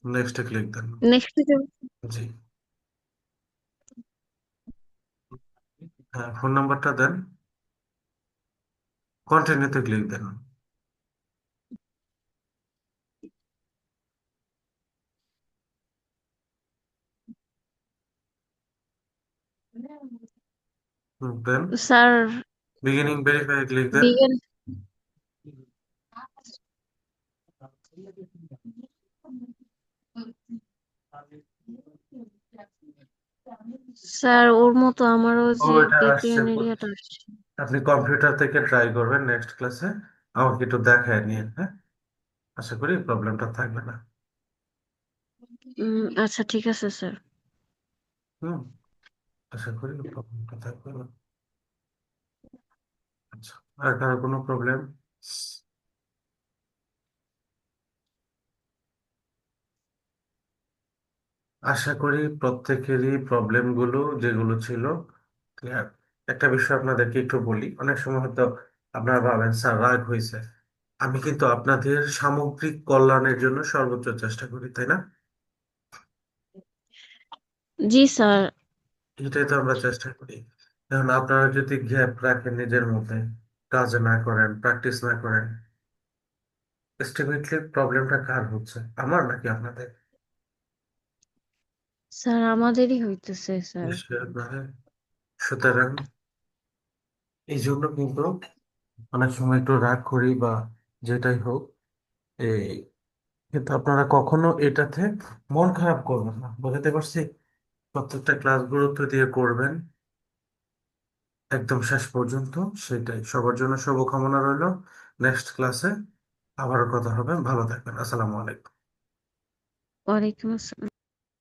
নেক্সটে ক্লিক দেন। নেক্সট। জি, হ্যাঁ, ফোন নাম্বারটা দেন। কন্টিনিউতে ক্লিক দেন। দেন স্যার বিগিনিং ভেরিফাই ক্লিক দেন। বিগেন। স্যার ওর মতো আমারও ও, যে এটা আসছে। বিপিএন এরিয়াটা আসছে। আপনি কম্পিউটার থেকে ট্রাই করবেন নেক্সট ক্লাসে, আমাকে একটু দেখায় নিয়ে। হ্যাঁ, আশা করি প্রবলেমটা থাকবে না। আচ্ছা ঠিক আছে স্যার। হুম, আশা করি প্রবলেমটা থাকবে না। আচ্ছা, আর কারো কোনো প্রবলেম? আশা করি প্রত্যেকেরই প্রবলেমগুলো যেগুলো ছিল ক্লিয়ার। একটা বিষয় আপনাদেরকে একটু বলি, অনেক সময় হয়তো আপনারা ভাবেন স্যার রাগ হয়েছে, আমি কিন্তু আপনাদের সামগ্রিক কল্যাণের জন্য সর্বোচ্চ চেষ্টা করি, তাই না? জি স্যার। এটাই তো আমরা চেষ্টা করি। এখন আপনারা যদি গ্যাপ রাখেন নিজের মধ্যে, কাজ না করেন, প্র্যাকটিস না করেন, এস্টিমেটলি প্রবলেমটা কার হচ্ছে, আমার নাকি আপনাদের? স্যার আমাদেরই হইতেছে স্যার। নিশ্চয়ই আপনাদের। সুতরাং এই জন্য কিন্তু অনেক সময় একটু রাগ করি বা যেটাই হোক, এই কিন্তু আপনারা কখনো এটাতে মন খারাপ করবেন না, বুঝতে পারছি। প্রত্যেকটা ক্লাস গুরুত্ব দিয়ে করবেন একদম শেষ পর্যন্ত, সেটাই সবার জন্য শুভকামনা রইল। নেক্সট ক্লাসে আবারও কথা হবে, ভালো থাকবেন, আসসালামু আলাইকুম। ওয়ালাইকুম আসসালাম।